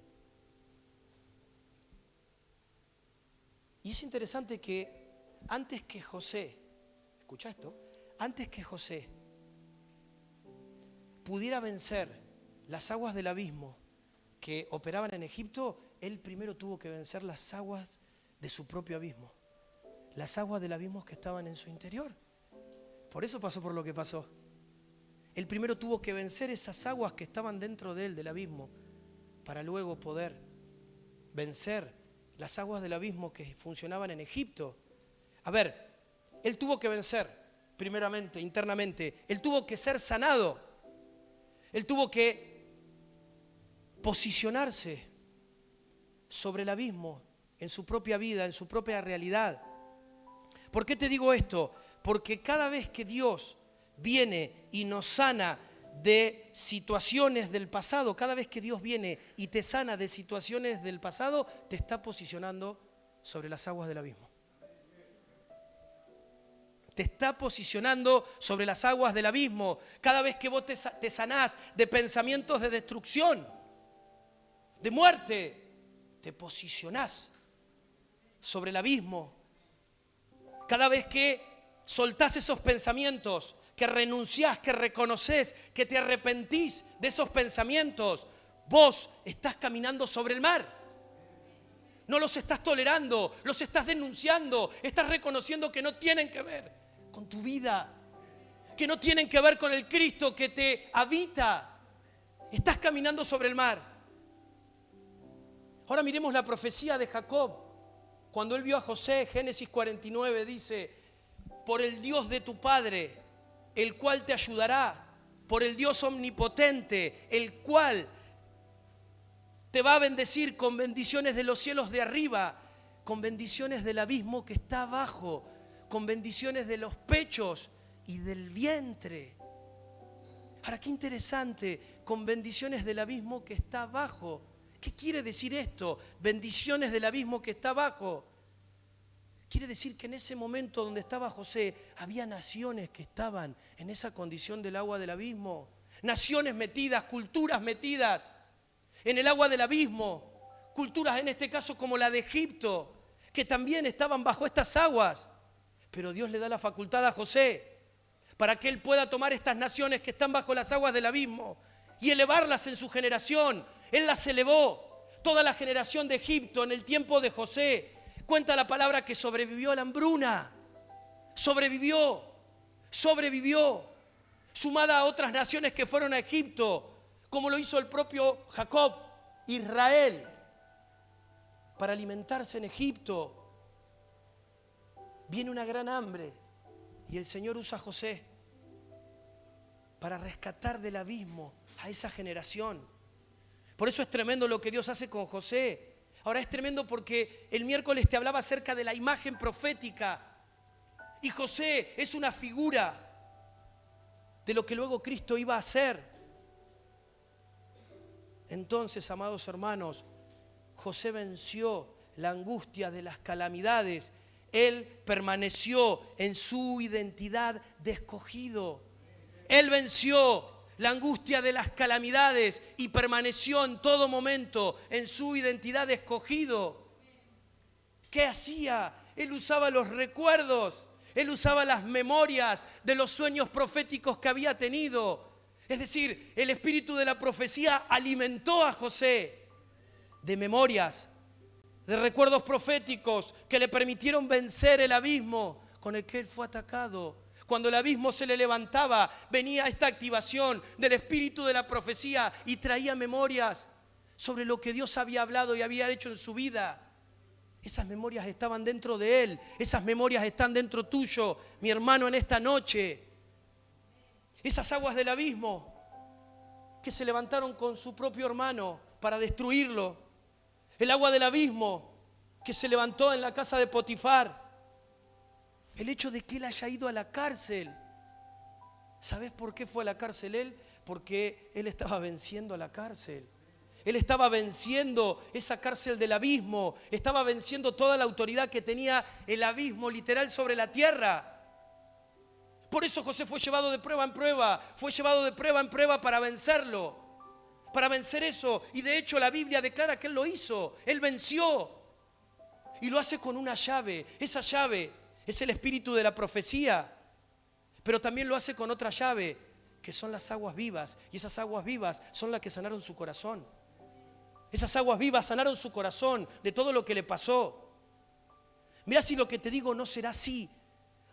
Y es interesante que antes que José, escucha esto, antes que José pudiera vencer las aguas del abismo que operaban en Egipto, él primero tuvo que vencer las aguas de su propio abismo, las aguas del abismo que estaban en su interior. Por eso pasó por lo que pasó. Él primero tuvo que vencer esas aguas que estaban dentro de él, del abismo, para luego poder vencer las aguas del abismo que funcionaban en Egipto. A ver, él tuvo que vencer primeramente, internamente. Él tuvo que ser sanado. Él tuvo que posicionarse sobre el abismo en su propia vida, en su propia realidad. ¿Por qué te digo esto? Porque cada vez que Dios viene y nos sana de situaciones del pasado, cada vez que Dios viene y te sana de situaciones del pasado, te está posicionando sobre las aguas del abismo. Te está posicionando sobre las aguas del abismo. Cada vez que vos te sanás de pensamientos de destrucción, de muerte, te posicionás sobre el abismo. Cada vez que soltás esos pensamientos, que renunciás, que reconoces, que te arrepentís de esos pensamientos, vos estás caminando sobre el mar. No los estás tolerando, los estás denunciando, estás reconociendo que no tienen que ver con tu vida, que no tienen que ver con el Cristo que te habita. Estás caminando sobre el mar. Ahora miremos la profecía de Jacob. Cuando él vio a José, Génesis 49 dice, por el Dios de tu padre, el cual te ayudará, por el Dios omnipotente, el cual te va a bendecir con bendiciones de los cielos de arriba, con bendiciones del abismo que está abajo, con bendiciones de los pechos y del vientre. Ahora, qué interesante, con bendiciones del abismo que está abajo. ¿Qué quiere decir esto? Bendiciones del abismo que está abajo. Quiere decir que en ese momento donde estaba José, había naciones que estaban en esa condición del agua del abismo. Naciones metidas, culturas metidas en el agua del abismo. Culturas en este caso como la de Egipto, que también estaban bajo estas aguas. Pero Dios le da la facultad a José para que él pueda tomar estas naciones que están bajo las aguas del abismo y elevarlas en su generación. Él las elevó. Toda la generación de Egipto en el tiempo de José, cuenta la palabra que sobrevivió a la hambruna. Sobrevivió. Sumada a otras naciones que fueron a Egipto, como lo hizo el propio Jacob, Israel, para alimentarse en Egipto. Viene una gran hambre y el Señor usa a José. para rescatar del abismo a esa generación. Por eso es tremendo lo que Dios hace con José. Ahora es tremendo porque el miércoles te hablaba acerca de la imagen profética. Y José es una figura de lo que luego Cristo iba a hacer. Entonces, amados hermanos, José venció la angustia de las calamidades. Él permaneció en su identidad de escogido. Él venció la angustia de las calamidades y permaneció en todo momento en su identidad de escogido. ¿Qué hacía? Él usaba los recuerdos, él usaba las memorias de los sueños proféticos que había tenido. Es decir, el espíritu de la profecía alimentó a José de memorias, de recuerdos proféticos que le permitieron vencer el abismo con el que él fue atacado. Cuando el abismo se le levantaba, venía esta activación del espíritu de la profecía y traía memorias sobre lo que Dios había hablado y había hecho en su vida. Esas memorias estaban dentro de él, esas memorias están dentro tuyo, mi hermano, en esta noche. Esas aguas del abismo que se levantaron con su propio hermano para destruirlo. El agua del abismo que se levantó en la casa de Potifar. El hecho de que él haya ido a la cárcel. ¿Sabes por qué fue a la cárcel él? Porque él estaba venciendo a la cárcel. Él estaba venciendo esa cárcel del abismo. Estaba venciendo toda la autoridad que tenía el abismo literal sobre la tierra. Por eso José fue llevado de prueba en prueba. Fue llevado de prueba en prueba para vencerlo. Para vencer eso. Y de hecho la Biblia declara que él lo hizo. Él venció. Y lo hace con una llave. Esa llave es el espíritu de la profecía, pero también lo hace con otra llave, que son las aguas vivas. Y esas aguas vivas son las que sanaron su corazón. Esas aguas vivas sanaron su corazón de todo lo que le pasó. Mirá si lo que te digo no será así,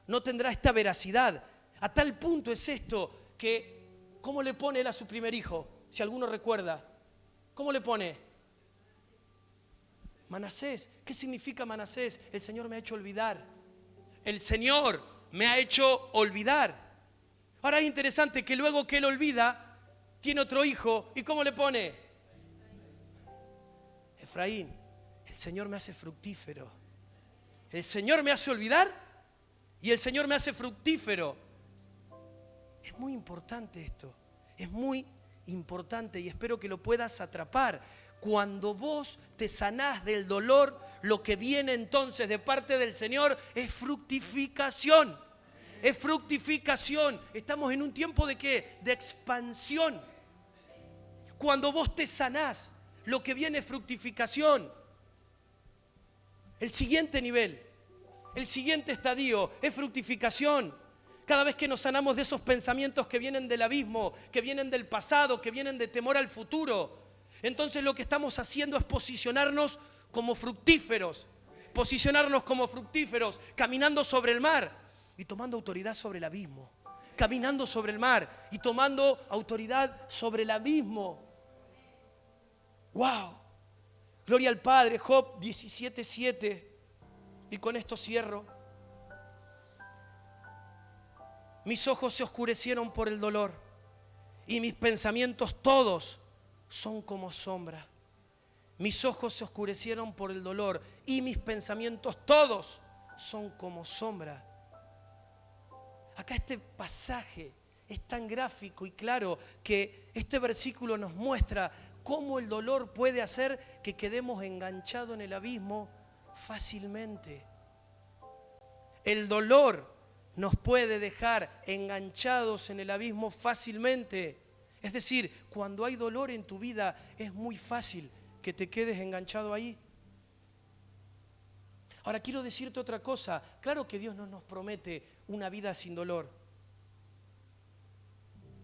no tendrá esta veracidad. A tal punto es esto que, ¿cómo le pone él a su primer hijo? Si alguno recuerda, ¿cómo le pone? Manasés. ¿Qué significa Manasés? El Señor me ha hecho olvidar. El Señor me ha hecho olvidar. Ahora es interesante que luego que él olvida, tiene otro hijo. ¿Y cómo le pone? Efraín. El Señor me hace fructífero. El Señor me hace olvidar y el Señor me hace fructífero. Es muy importante esto. Es muy importante y espero que lo puedas atrapar. Cuando vos te sanás del dolor, lo que viene entonces de parte del Señor es fructificación. Es fructificación. Estamos en un tiempo de ¿qué? De expansión. Cuando vos te sanás, lo que viene es fructificación. El siguiente nivel, el siguiente estadio es fructificación. Cada vez que nos sanamos de esos pensamientos que vienen del abismo, que vienen del pasado, que vienen de temor al futuro, entonces lo que estamos haciendo es posicionarnos como fructíferos. Posicionarnos como fructíferos, caminando sobre el mar y tomando autoridad sobre el abismo. Caminando sobre el mar y tomando autoridad sobre el abismo. ¡Wow! Gloria al Padre. Job 17:7. Y con esto cierro. Mis ojos se oscurecieron por el dolor y mis pensamientos todos son como sombra. Mis ojos se oscurecieron por el dolor y mis pensamientos todos son como sombra. Acá este pasaje es tan gráfico y claro que este versículo nos muestra cómo el dolor puede hacer que quedemos enganchados en el abismo fácilmente. El dolor nos puede dejar enganchados en el abismo fácilmente. Es decir, cuando hay dolor en tu vida es muy fácil que te quedes enganchado ahí. Ahora quiero decirte otra cosa. Claro que Dios no nos promete una vida sin dolor.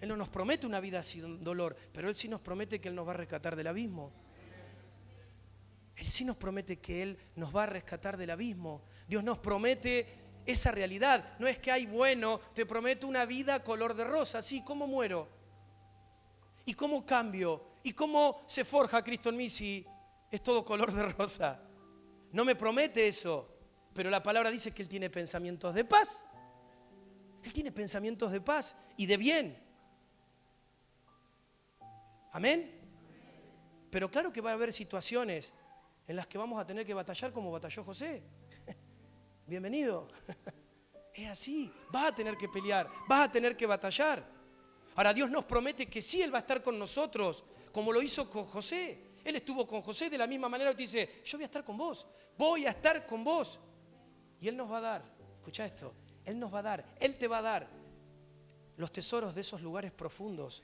Él no nos promete una vida sin dolor, pero Él sí nos promete que Él nos va a rescatar del abismo. Él sí nos promete que Él nos va a rescatar del abismo. Dios nos promete esa realidad. No es que, ay, bueno, te prometo una vida color de rosa. Sí, ¿cómo muero? ¿Y cómo cambio? ¿Y cómo se forja Cristo en mí si es todo color de rosa? No me promete eso, pero la palabra dice que Él tiene pensamientos de paz. Él tiene pensamientos de paz y de bien. Amén. Pero claro que va a haber situaciones en las que vamos a tener que batallar como batalló José. Bienvenido. Es así, vas a tener que pelear, vas a tener que batallar. Ahora Dios nos promete que sí, Él va a estar con nosotros, como lo hizo con José. Él estuvo con José de la misma manera que dice, yo voy a estar con vos, voy a estar con vos. Y Él nos va a dar, escucha esto, Él nos va a dar, Él te va a dar los tesoros de esos lugares profundos.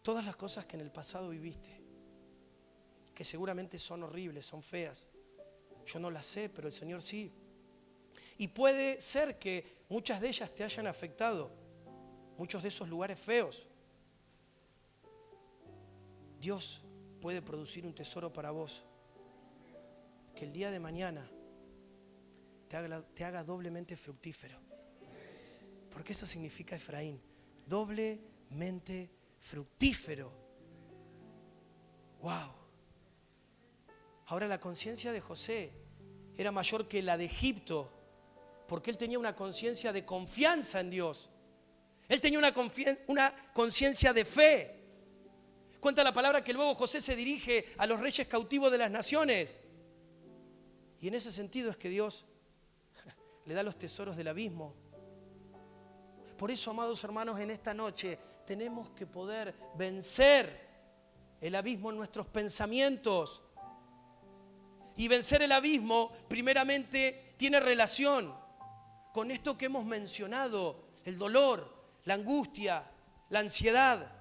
Todas las cosas que en el pasado viviste, que seguramente son horribles, son feas. Yo no las sé, pero el Señor sí. Y puede ser que muchas de ellas te hayan afectado, muchos de esos lugares feos. Dios puede producir un tesoro para vos, que el día de mañana te haga doblemente fructífero. Porque eso significa Efraín, doblemente fructífero. ¡Wow! Ahora la conciencia de José era mayor que la de Egipto, porque él tenía una conciencia de confianza en Dios. Él tenía una conciencia de fe. Cuenta la palabra que luego José se dirige a los reyes cautivos de las naciones. Y en ese sentido es que Dios le da los tesoros del abismo. Por eso, amados hermanos, en esta noche tenemos que poder vencer el abismo en nuestros pensamientos. Y vencer el abismo, primeramente, tiene relación con esto que hemos mencionado: el dolor, la angustia, la ansiedad,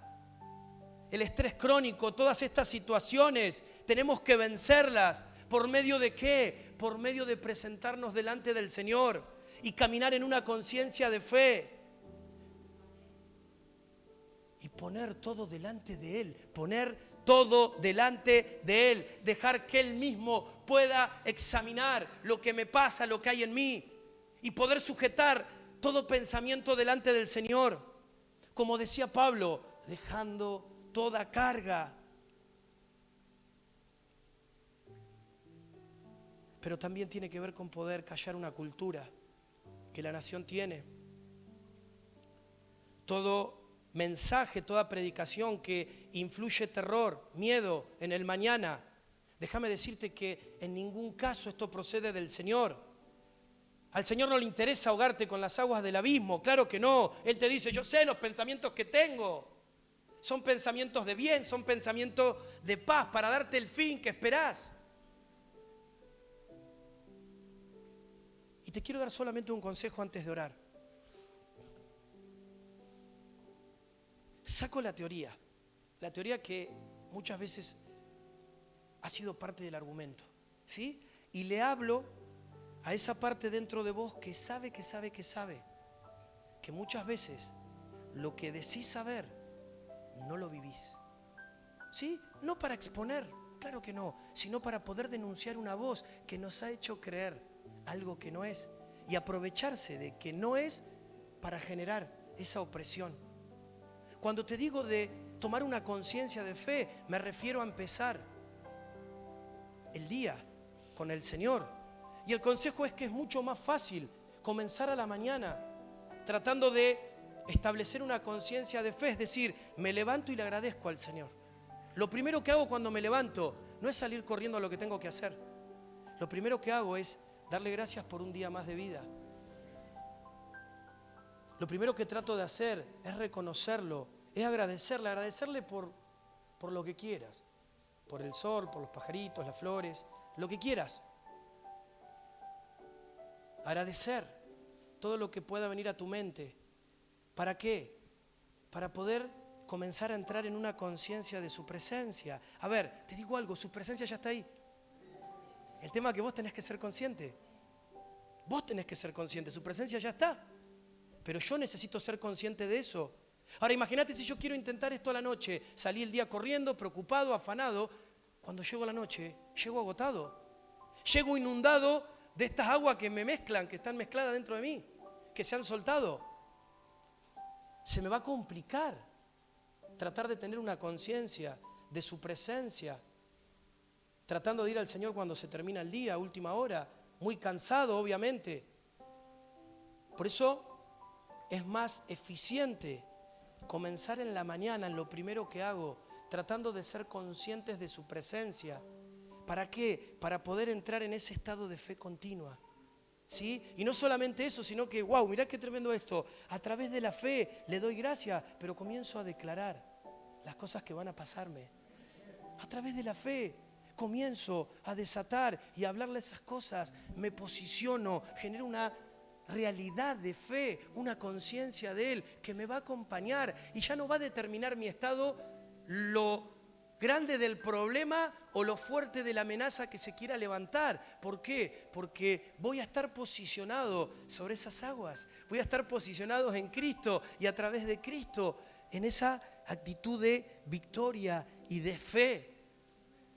el estrés crónico. Todas estas situaciones tenemos que vencerlas. ¿Por medio de qué? Por medio de presentarnos delante del Señor y caminar en una conciencia de fe. Y poner todo delante de Él, poner todo delante de Él, dejar que Él mismo pueda examinar lo que me pasa, lo que hay en mí, y poder sujetar todo pensamiento delante del Señor. Como decía Pablo, dejando toda carga. Pero también tiene que ver con poder callar una cultura que la nación tiene. Todo mensaje, toda predicación que influye terror, miedo en el mañana, déjame decirte que en ningún caso esto procede del Señor. Al Señor no le interesa ahogarte con las aguas del abismo, claro que no. Él te dice, yo sé los pensamientos que tengo. Son pensamientos de bien, son pensamientos de paz para darte el fin que esperás. Y te quiero dar solamente un consejo antes de orar. Saco la teoría que muchas veces ha sido parte del argumento, ¿sí? Y le hablo a esa parte dentro de vos que sabe, que muchas veces lo que decís saber no lo vivís, ¿sí? No para exponer, claro que no, sino para poder denunciar una voz que nos ha hecho creer algo que no es y aprovecharse de que no es para generar esa opresión. Cuando te digo de tomar una conciencia de fe, me refiero a empezar el día con el Señor. Y el consejo es que es mucho más fácil comenzar a la mañana tratando de establecer una conciencia de fe, es decir, me levanto y le agradezco al Señor. Lo primero que hago cuando me levanto no es salir corriendo a lo que tengo que hacer. Lo primero que hago es darle gracias por un día más de vida. Lo primero que trato de hacer es reconocerlo, es agradecerle por lo que quieras, por el sol, por los pajaritos, las flores, lo que quieras. Agradecer todo lo que pueda venir a tu mente. ¿Para qué? Para poder comenzar a entrar en una conciencia de su presencia. A ver, te digo algo, su presencia ya está ahí. El tema es que vos tenés que ser consciente. Vos tenés que ser consciente, su presencia ya está. Pero yo necesito ser consciente de eso. Ahora imagínate si yo quiero intentar esto a la noche. Salí el día corriendo, preocupado, afanado. Cuando llego a la noche, llego agotado. Llego inundado de estas aguas que me mezclan, que están mezcladas dentro de mí, que se han soltado. Se me va a complicar tratar de tener una conciencia de su presencia. Tratando de ir al Señor cuando se termina el día, a última hora. Muy cansado, obviamente. Por eso es más eficiente comenzar en la mañana, en lo primero que hago, tratando de ser conscientes de su presencia. ¿Para qué? Para poder entrar en ese estado de fe continua. ¿Sí? Y no solamente eso, sino que, wow, mirá qué tremendo esto. A través de la fe le doy gracias, pero comienzo a declarar las cosas que van a pasarme. A través de la fe comienzo a desatar y a hablarle esas cosas. Me posiciono, genero una realidad de fe, una conciencia de Él que me va a acompañar y ya no va a determinar mi estado lo grande del problema o lo fuerte de la amenaza que se quiera levantar. ¿Por qué? Porque voy a estar posicionado sobre esas aguas, voy a estar posicionado en Cristo y a través de Cristo en esa actitud de victoria y de fe.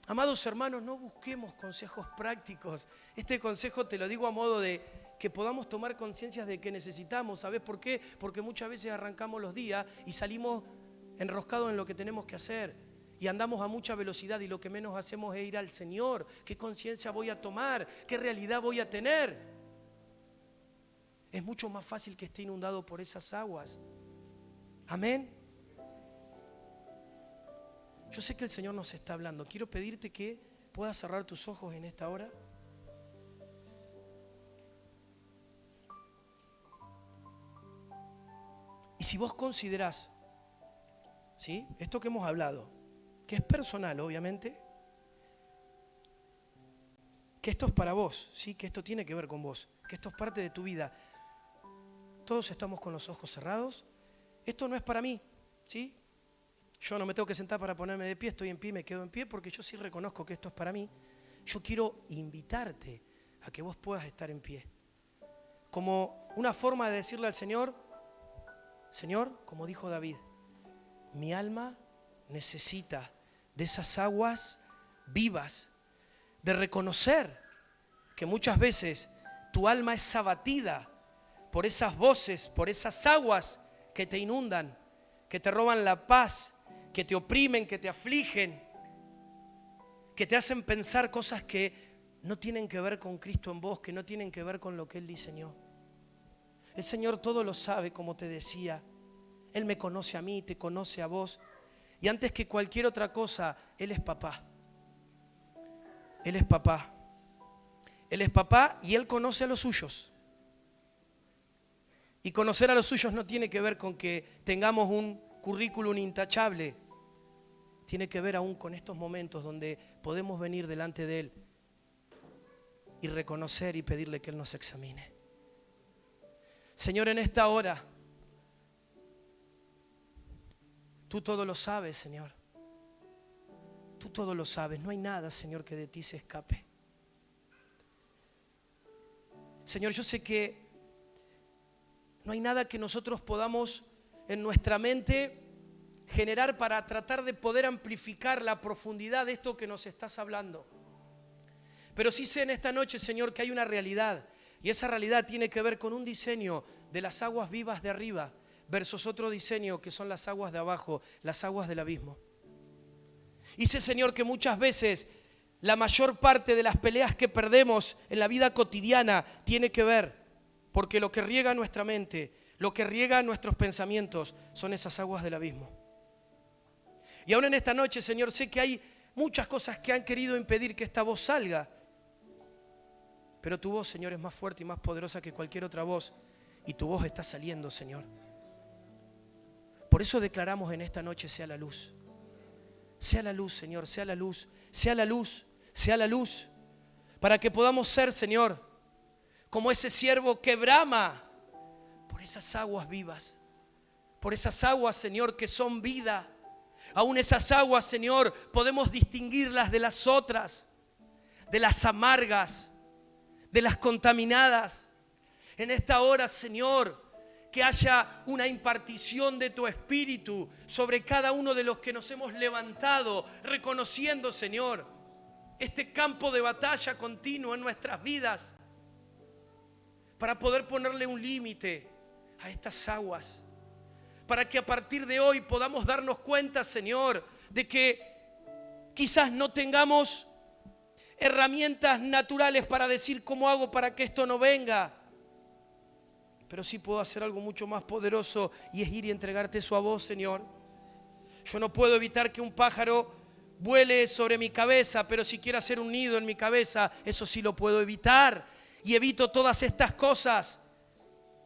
Amados hermanos, no busquemos consejos prácticos. Este consejo te lo digo a modo de que podamos tomar conciencia de que necesitamos. ¿Sabes por qué? Porque muchas veces arrancamos los días y salimos enroscados en lo que tenemos que hacer. Y andamos a mucha velocidad y lo que menos hacemos es ir al Señor. ¿Qué conciencia voy a tomar? ¿Qué realidad voy a tener? Es mucho más fácil que esté inundado por esas aguas. Amén. Yo sé que el Señor nos está hablando. Quiero pedirte que puedas cerrar tus ojos en esta hora. Y si vos considerás, ¿sí?, esto que hemos hablado, que es personal, obviamente, que esto es para vos, ¿sí?, que esto tiene que ver con vos, que esto es parte de tu vida. Todos estamos con los ojos cerrados. Esto no es para mí, ¿sí? Yo no me tengo que sentar para ponerme de pie, estoy en pie, me quedo en pie, porque yo sí reconozco que esto es para mí. Yo quiero invitarte a que vos puedas estar en pie. Como una forma de decirle al Señor, Señor, como dijo David, mi alma necesita de esas aguas vivas, de reconocer que muchas veces tu alma es abatida por esas voces, por esas aguas que te inundan, que te roban la paz, que te oprimen, que te afligen, que te hacen pensar cosas que no tienen que ver con Cristo en vos, que no tienen que ver con lo que Él diseñó. El Señor todo lo sabe, como te decía. Él me conoce a mí, te conoce a vos. Y antes que cualquier otra cosa, Él es papá. Él es papá. Él es papá y Él conoce a los suyos. Y conocer a los suyos no tiene que ver con que tengamos un currículum intachable. Tiene que ver aún con estos momentos donde podemos venir delante de Él y reconocer y pedirle que Él nos examine. Señor, en esta hora, tú todo lo sabes, Señor. Tú todo lo sabes. No hay nada, Señor, que de ti se escape. Señor, yo sé que no hay nada que nosotros podamos en nuestra mente generar para tratar de poder amplificar la profundidad de esto que nos estás hablando. Pero sí sé en esta noche, Señor, que hay una realidad. Y esa realidad tiene que ver con un diseño de las aguas vivas de arriba versus otro diseño que son las aguas de abajo, las aguas del abismo. Y sé, Señor, que muchas veces la mayor parte de las peleas que perdemos en la vida cotidiana tiene que ver porque lo que riega nuestra mente, lo que riega nuestros pensamientos son esas aguas del abismo. Y aún en esta noche, Señor, sé que hay muchas cosas que han querido impedir que esta voz salga. Pero tu voz, Señor, es más fuerte y más poderosa que cualquier otra voz. Y tu voz está saliendo, Señor. Por eso declaramos en esta noche, sea la luz. Sea la luz, Señor, sea la luz. Sea la luz, sea la luz. Para que podamos ser, Señor, como ese siervo que brama por esas aguas vivas. Por esas aguas, Señor, que son vida. Aún esas aguas, Señor, podemos distinguirlas de las otras, de las amargas, de las contaminadas. En esta hora, Señor, que haya una impartición de tu Espíritu sobre cada uno de los que nos hemos levantado, reconociendo, Señor, este campo de batalla continuo en nuestras vidas, para poder ponerle un límite a estas aguas. Para que a partir de hoy podamos darnos cuenta, Señor, de que quizás no tengamos herramientas naturales para decir cómo hago para que esto no venga. pero sí puedo hacer algo mucho más poderoso, y es ir y entregarte eso a vos, Señor. Yo no puedo evitar que un pájaro vuele sobre mi cabeza, pero si quiere hacer un nido en mi cabeza, eso sí lo puedo evitar. Y evito todas estas cosas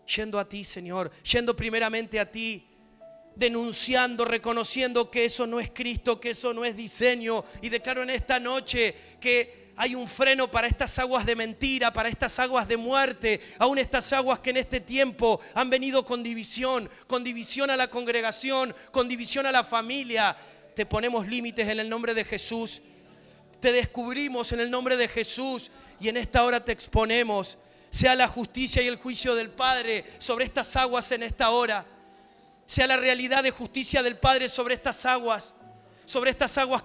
yendo a ti, Señor, yendo primeramente a ti, denunciando, reconociendo que eso no es Cristo, que eso no es diseño. Y declaro en esta noche que hay un freno para estas aguas de mentira, para estas aguas de muerte, aún estas aguas que en este tiempo han venido con división a la congregación, con división a la familia. Te ponemos límites en el nombre de Jesús. Te descubrimos en el nombre de Jesús y en esta hora te exponemos. Sea la justicia y el juicio del Padre sobre estas aguas en esta hora. Sea la realidad de justicia del Padre sobre estas aguas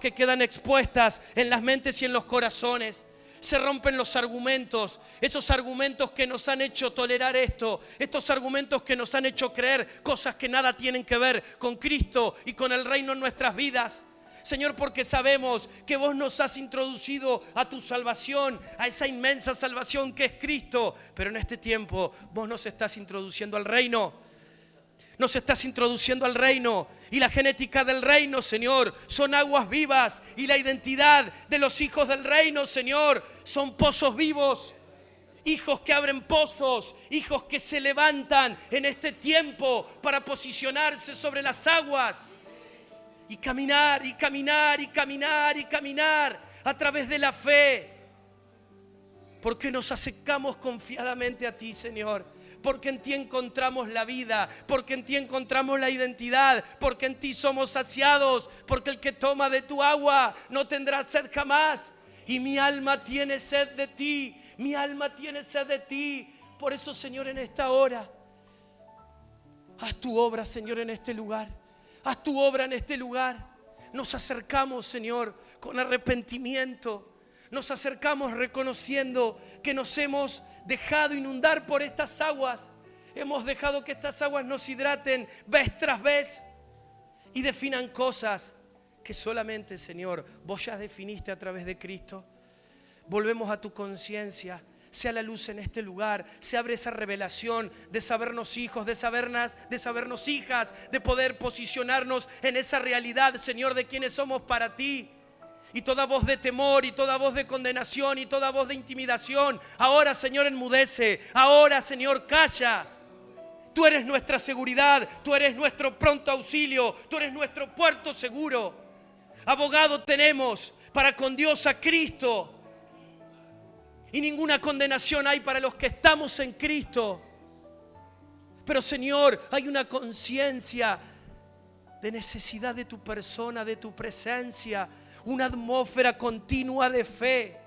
que quedan expuestas en las mentes y en los corazones. Se rompen los argumentos, esos argumentos que nos han hecho tolerar esto, estos argumentos que nos han hecho creer cosas que nada tienen que ver con Cristo y con el reino en nuestras vidas. Señor, porque sabemos que vos nos has introducido a tu salvación, a esa inmensa salvación que es Cristo, pero en este tiempo vos nos estás introduciendo al reino. Nos estás introduciendo al reino, y la genética del reino, Señor, son aguas vivas, y la identidad de los hijos del reino, Señor, son pozos vivos. Hijos que abren pozos, hijos que se levantan en este tiempo para posicionarse sobre las aguas y caminar, y caminar, y caminar, y caminar a través de la fe, porque nos acercamos confiadamente a ti, Señor. Porque en ti encontramos la vida, porque en ti encontramos la identidad, porque en ti somos saciados, porque el que toma de tu agua no tendrá sed jamás. Y mi alma tiene sed de ti, mi alma tiene sed de ti. Por eso, Señor, en esta hora, haz tu obra, Señor, en este lugar. Haz tu obra en este lugar. Nos acercamos, Señor, con arrepentimiento. Nos acercamos reconociendo que nos hemos dejado inundar por estas aguas. Hemos dejado que estas aguas nos hidraten vez tras vez y definan cosas que solamente, Señor, vos ya definiste a través de Cristo. Volvemos a tu conciencia. Sea la luz en este lugar. Se abre esa revelación de sabernos hijos, de sabernos hijas, de poder posicionarnos en esa realidad, Señor, de quienes somos para ti. Y toda voz de temor, y toda voz de condenación, y toda voz de intimidación, ahora, Señor, enmudece. Ahora, Señor, calla. Tú eres nuestra seguridad, tú eres nuestro pronto auxilio, tú eres nuestro puerto seguro. Abogado tenemos para con Dios a Cristo, y ninguna condenación hay para los que estamos en Cristo. Pero, Señor, hay una conciencia de necesidad de tu persona, de tu presencia. Una atmósfera continua de fe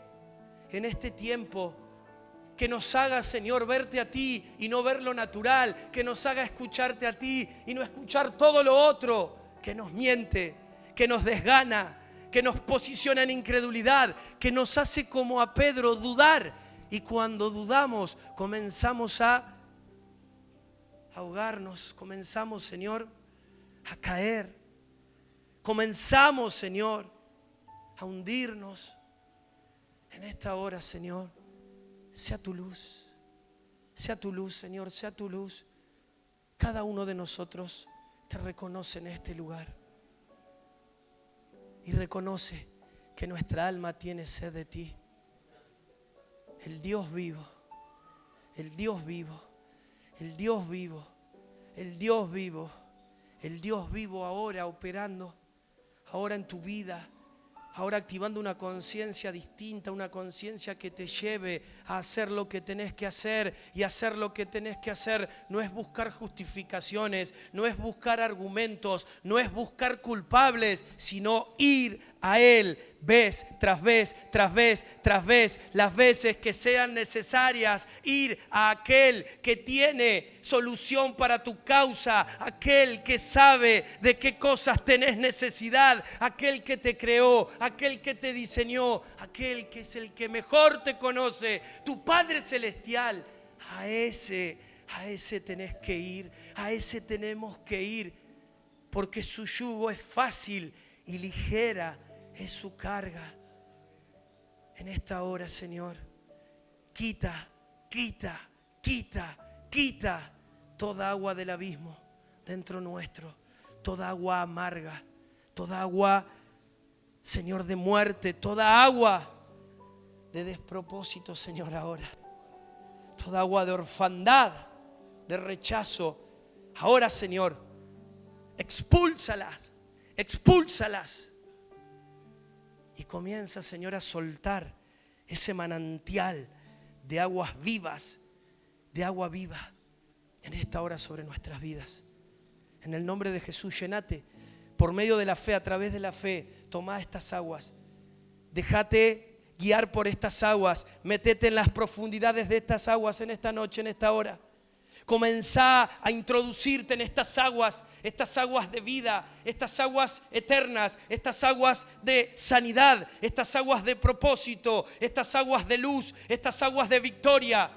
en este tiempo que nos haga, Señor, verte a ti y no ver lo natural, que nos haga escucharte a ti y no escuchar todo lo otro que nos miente, que nos desgana, que nos posiciona en incredulidad, que nos hace como a Pedro dudar, y cuando dudamos comenzamos a ahogarnos, comenzamos, Señor, a caer, comenzamos, Señor, a hundirnos. En esta hora, Señor, sea tu luz, Señor, sea tu luz. Cada uno de nosotros te reconoce en este lugar y reconoce que nuestra alma tiene sed de ti. El Dios vivo, el Dios vivo, el Dios vivo, el Dios vivo, el Dios vivo ahora operando, ahora en tu vida. Ahora activando una conciencia distinta, una conciencia que te lleve a hacer lo que tenés que hacer. Y hacer lo que tenés que hacer no es buscar justificaciones, no es buscar argumentos, no es buscar culpables, sino ir a Él vez tras vez, tras vez, tras vez, las veces que sean necesarias. Ir a aquel que tiene solución para tu causa, aquel que sabe de qué cosas tenés necesidad, aquel que te creó, aquel que te diseñó, aquel que es el que mejor te conoce, tu Padre Celestial. A ese tenés que ir, a ese tenemos que ir, porque su yugo es fácil y ligera es su carga. En esta hora, Señor, quita toda agua del abismo dentro nuestro, toda agua amarga, toda agua, Señor, de muerte, toda agua de despropósito, Señor, ahora. Toda agua de orfandad, de rechazo. Ahora, Señor, expúlsalas, expúlsalas. Y comienza, Señor, a soltar ese manantial de aguas vivas, de agua viva en esta hora sobre nuestras vidas. En el nombre de Jesús, llenate por medio de la fe, a través de la fe. Toma estas aguas, déjate guiar por estas aguas, métete en las profundidades de estas aguas en esta noche, en esta hora. Comenzá a introducirte en estas aguas de vida, estas aguas eternas, estas aguas de sanidad, estas aguas de propósito, estas aguas de luz, estas aguas de victoria.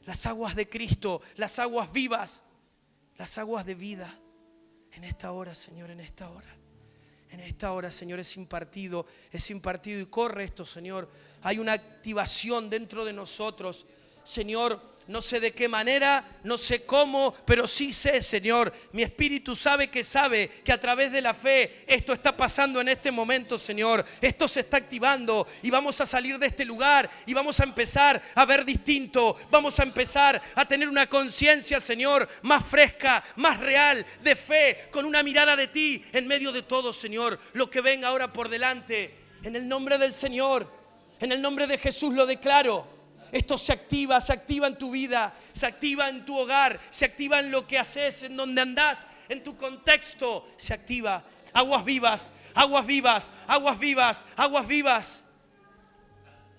Las aguas de Cristo, las aguas vivas, las aguas de vida. En esta hora, Señor, en esta hora. En esta hora, Señor, es impartido y corre esto, Señor. Hay una activación dentro de nosotros, Señor. No sé de qué manera, no sé cómo, pero sí sé, Señor, mi espíritu sabe que a través de la fe esto está pasando en este momento, Señor. Esto se está activando y vamos a salir de este lugar y vamos a empezar a ver distinto. Vamos a empezar a tener una conciencia, Señor, más fresca, más real, de fe, con una mirada de ti en medio de todo, Señor. Lo que venga ahora por delante, en el nombre del Señor, en el nombre de Jesús lo declaro. Esto se activa en tu vida, se activa en tu hogar, se activa en lo que haces, en donde andás, en tu contexto, se activa. Aguas vivas, aguas vivas, aguas vivas, aguas vivas.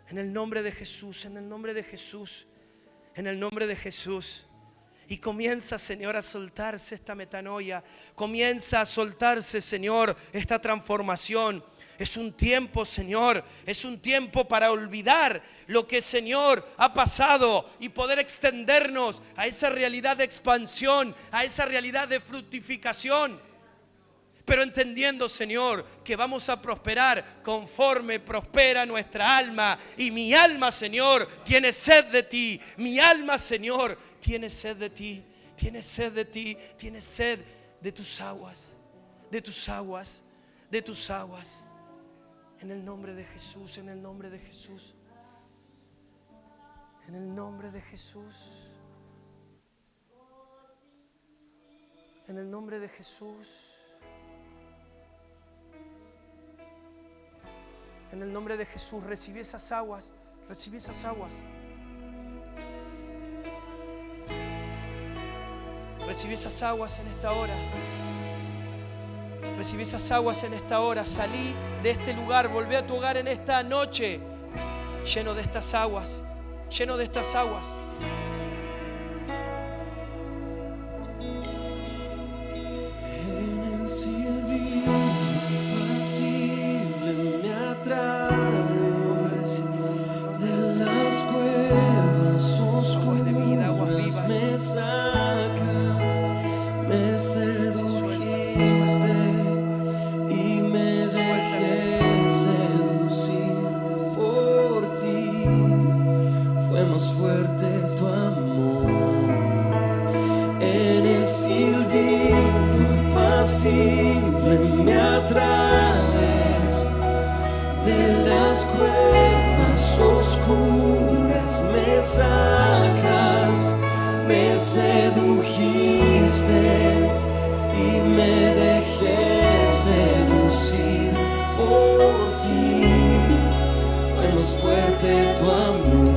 En el nombre de Jesús, en el nombre de Jesús, en el nombre de Jesús. Y comienza, Señor, a soltarse esta metanoia. Comienza a soltarse, Señor, esta transformación. Es un tiempo, Señor, es un tiempo para olvidar lo que, Señor, ha pasado y poder extendernos a esa realidad de expansión, a esa realidad de fructificación. Pero entendiendo, Señor, que vamos a prosperar conforme prospera nuestra alma. Y mi alma, Señor, tiene sed de ti. Mi alma, Señor, tiene sed de ti. Tiene sed de ti. Tiene sed de tus aguas. De tus aguas. De tus aguas. En el nombre de Jesús, en el nombre de Jesús. En el nombre de Jesús. En el nombre de Jesús. En el nombre de Jesús, recibí esas aguas. Recibí esas aguas. Recibí esas aguas en esta hora. Recibí esas aguas en esta hora. Salí de este lugar, volví a tu hogar en esta noche, lleno de estas aguas, lleno de estas aguas. En el silbido apacible me atrae, de las cuevas oscuras de vida, aguas vivas. me sacas, me sedujiste y me dejé seducir por ti. Fue más fuerte tu amor. En el silbido apacible me atraes, de las cuevas oscuras me sacas, me sedujiste y me dejé seducir por ti. Fue más fuerte tu amor.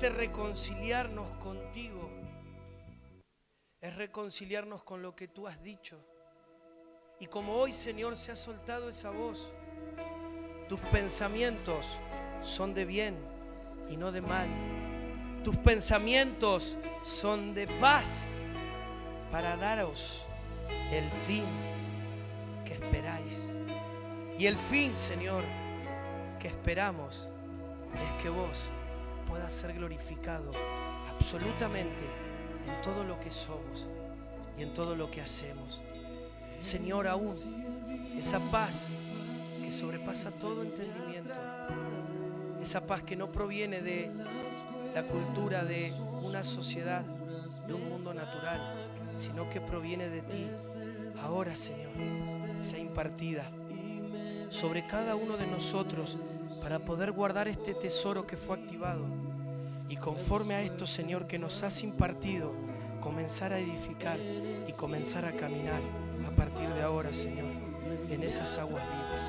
solamente reconciliarnos contigo, es reconciliarnos con lo que tú has dicho. Y como hoy, Señor, se ha soltado esa voz, tus pensamientos son de bien y no de mal. Tus pensamientos son de paz para daros el fin que esperáis. Y el fin, Señor, que esperamos es que vos puedas ser glorificado absolutamente en todo lo que somos y en todo lo que hacemos. Señor, aún esa paz que sobrepasa todo entendimiento, esa paz que no proviene de la cultura de una sociedad, de un mundo natural, sino que proviene de ti, ahora, Señor, sea impartida sobre cada uno de nosotros para poder guardar este tesoro que fue activado. Y conforme a esto, Señor, que nos has impartido, comenzar a edificar y comenzar a caminar a partir de ahora, Señor, en esas aguas vivas.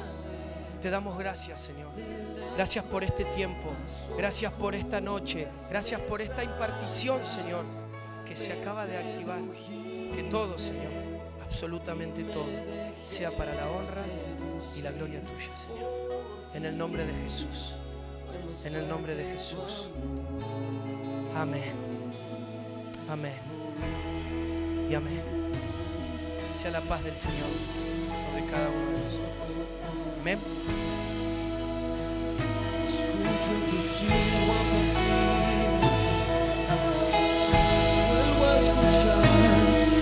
Te damos gracias, Señor. Gracias por este tiempo. Gracias por esta noche. Gracias por esta impartición, Señor, que se acaba de activar. Que todo, Señor, absolutamente todo, sea para la honra y la gloria tuya, Señor. En el nombre de Jesús. En el nombre de Jesús. Amén. Amén. Y amén. Sea la paz del Señor sobre cada uno de nosotros. Amén. Escucho tu silbo apacible, vuelvo a escuchar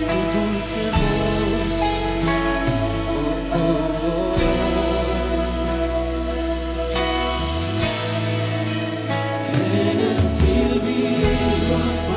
tu dulce voz. Oh, oh, oh. En el silbido